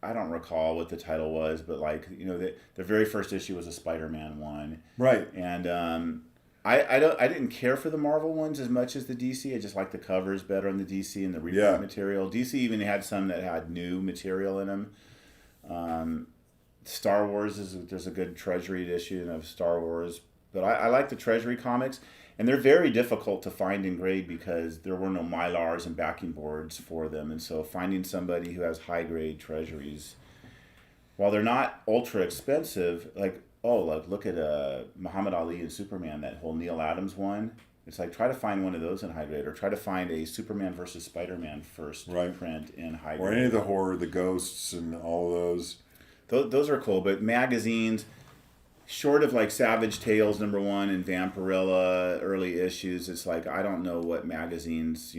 I don't recall what the title was, but like, you know, the very first issue was a Spider-Man one. Right. And I didn't care for the Marvel ones as much as the DC. I just liked the covers better on the DC and the reprint material. DC even had some that had new material in them. Star Wars there's a good Treasury issue of Star Wars, but I like the Treasury comics. And they're very difficult to find and grade because there were no Mylars and backing boards for them. And so finding somebody who has high-grade treasuries, while they're not ultra expensive, look at Muhammad Ali and Superman, that whole Neil Adams one. It's like, try to find one of those in high grade, or try to find a Superman versus Spider-Man first print in high grade. Or any of the horror, the ghosts and all of those. Those are cool, but magazines... Short of like Savage Tales #1 and Vampirilla early issues, it's like I don't know what magazines,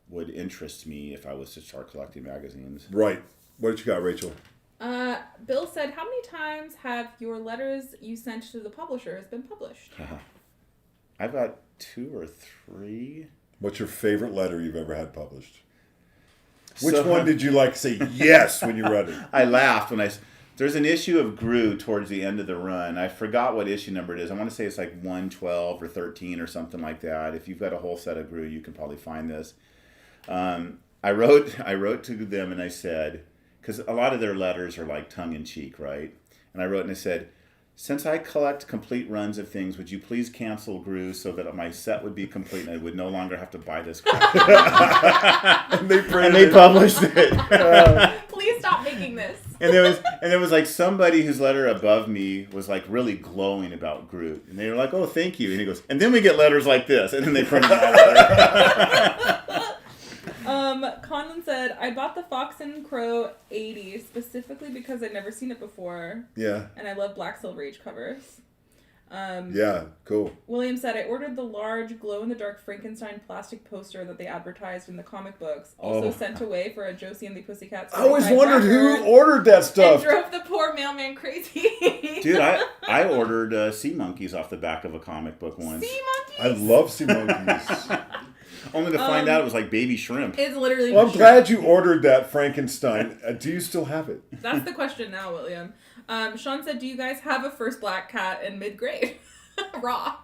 would interest me if I was to start collecting magazines. Right. What you got, Rachel? Bill said, how many times have your letters you sent to the publishers been published? I've got 2 or 3. What's your favorite letter you've ever had published? Which one did you like say yes when you read it? I laughed when there's an issue of Gru towards the end of the run. I forgot what issue number it is. I want to say it's like 112 or 13 or something like that. If you've got a whole set of Gru, you can probably find this. I wrote to them and I said, because a lot of their letters are like tongue-in-cheek, right? And I wrote and I said, since I collect complete runs of things, would you please cancel Gru so that my set would be complete and I would no longer have to buy this crap? and they published it. Please stop making this. And there was like somebody whose letter above me was like really glowing about Groot. And they were like, oh, thank you. And he goes, and then we get letters like this. And then they printed my letter. Conlon said, I bought the Fox and Crow 80 specifically because I'd never seen it before. Yeah. And I love Black Silver Age covers. Yeah, cool. William said, I ordered the large glow-in-the-dark Frankenstein plastic poster that they advertised in the comic books. Also sent away for a Josie and the Pussycats. I always wondered who ordered that stuff. And drove the poor mailman crazy. Dude, I ordered Sea Monkeys off the back of a comic book once. Sea Monkeys? I love Sea Monkeys. Only to find out it was like baby shrimp. It's literally. Well, I'm glad you ordered that Frankenstein. Do you still have it? That's the question now, William. Sean said, "Do you guys have a first black cat in mid-grade?" Raw.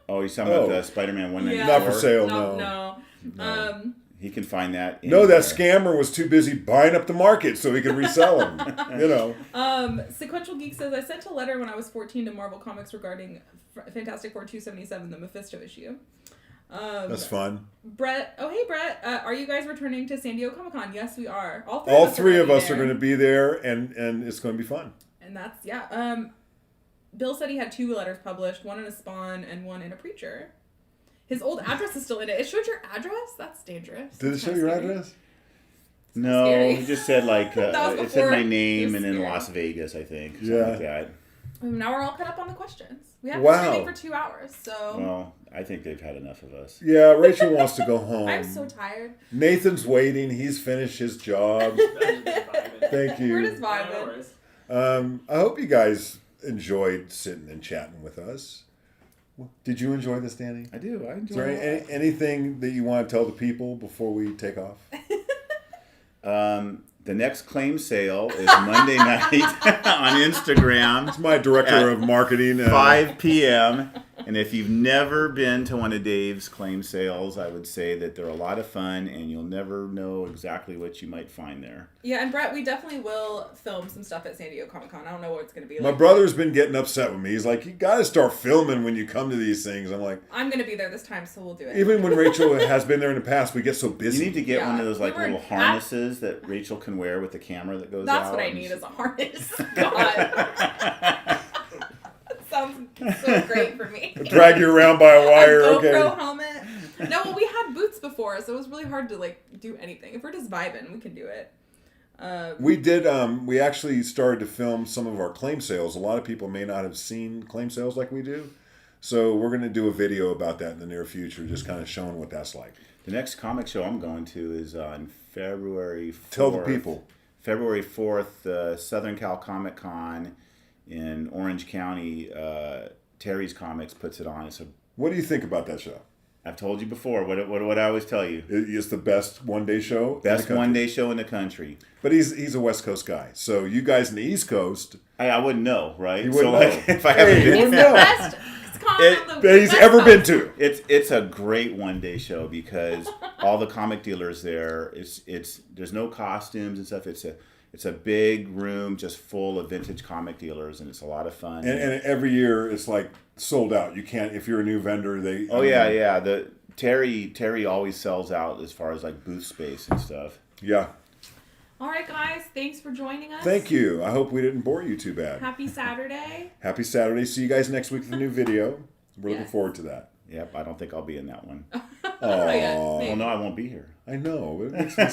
Oh, he's talking about the Spider-Man 194? Not for sale, no. He can find that. No, that scammer was too busy buying up the market so he could resell them. Sequential Geek says, I sent a letter when I was 14 to Marvel Comics regarding Fantastic Four 277, the Mephisto issue. That's fun. Brett, hey Brett, are you guys returning to San Diego Comic-Con? Yes, we are. All three of us are going to be there, and it's going to be fun. And that's, Bill said he had 2 letters published, one in a Spawn and one in a Preacher. His old address is still in it. It showed your address? That's dangerous. Did it show your address? No, he just said it said my name and in Las Vegas, I think. Something like that. Now we're all caught up on the questions. We have been streaming for 2 hours, so. Well, I think they've had enough of us. Yeah, Rachel wants to go home. I'm so tired. Nathan's waiting. He's finished his job. Thank you. We're just vibing. I hope you guys enjoyed sitting and chatting with us. Did you enjoy this, Danny? I do. I enjoy it. Is there anything that you want to tell the people before we take off? The next claim sale is Monday night on Instagram. It's my director of marketing. 5 p.m. And if you've never been to one of Dave's claim sales, I would say that they're a lot of fun, and you'll never know exactly what you might find there. Yeah, and Brett, we definitely will film some stuff at San Diego Comic-Con. I don't know what it's going to be like. My brother's been getting upset with me. He's like, you got to start filming when you come to these things. I'm like... I'm going to be there this time, so we'll do it. Even when Rachel has been there in the past, we get so busy. You need to get one of those little harnesses that Rachel can wear with the camera that goes out. That's what I need is a harness. God. Sounds so great for me. Drag you around by a wire. A GoPro helmet. No, well, we had boots before, so it was really hard to do anything. If we're just vibing, we can do it. We did. We actually started to film some of our claim sales. A lot of people may not have seen claim sales like we do, so we're going to do a video about that in the near future, just kind of showing what that's like. The next comic show I'm going to is on February 4th. Tell the people. February 4th, Southern Cal Comic Con in Orange County. Terry's Comics puts it on. What do you think about that show? I've told you before. What I always tell you. It's the best one-day show. Best one-day show in the country. But he's a West Coast guy. So you guys in the East Coast, I wouldn't know, right? You wouldn't know. If I haven't been, it's the best. He's ever been to. It's a great one-day show because all the comic dealers there. There's no costumes and stuff. It's a big room just full of vintage comic dealers, and it's a lot of fun. And every year it's like sold out. You can't, if you're a new vendor, they... Yeah. Terry always sells out as far as booth space and stuff. Yeah. All right, guys. Thanks for joining us. Thank you. I hope we didn't bore you too bad. Happy Saturday. Happy Saturday. See you guys next week with a new video. We're looking forward to that. Yep. I don't think I'll be in that one. Aww. Well, no, I won't be here. I know. It makes me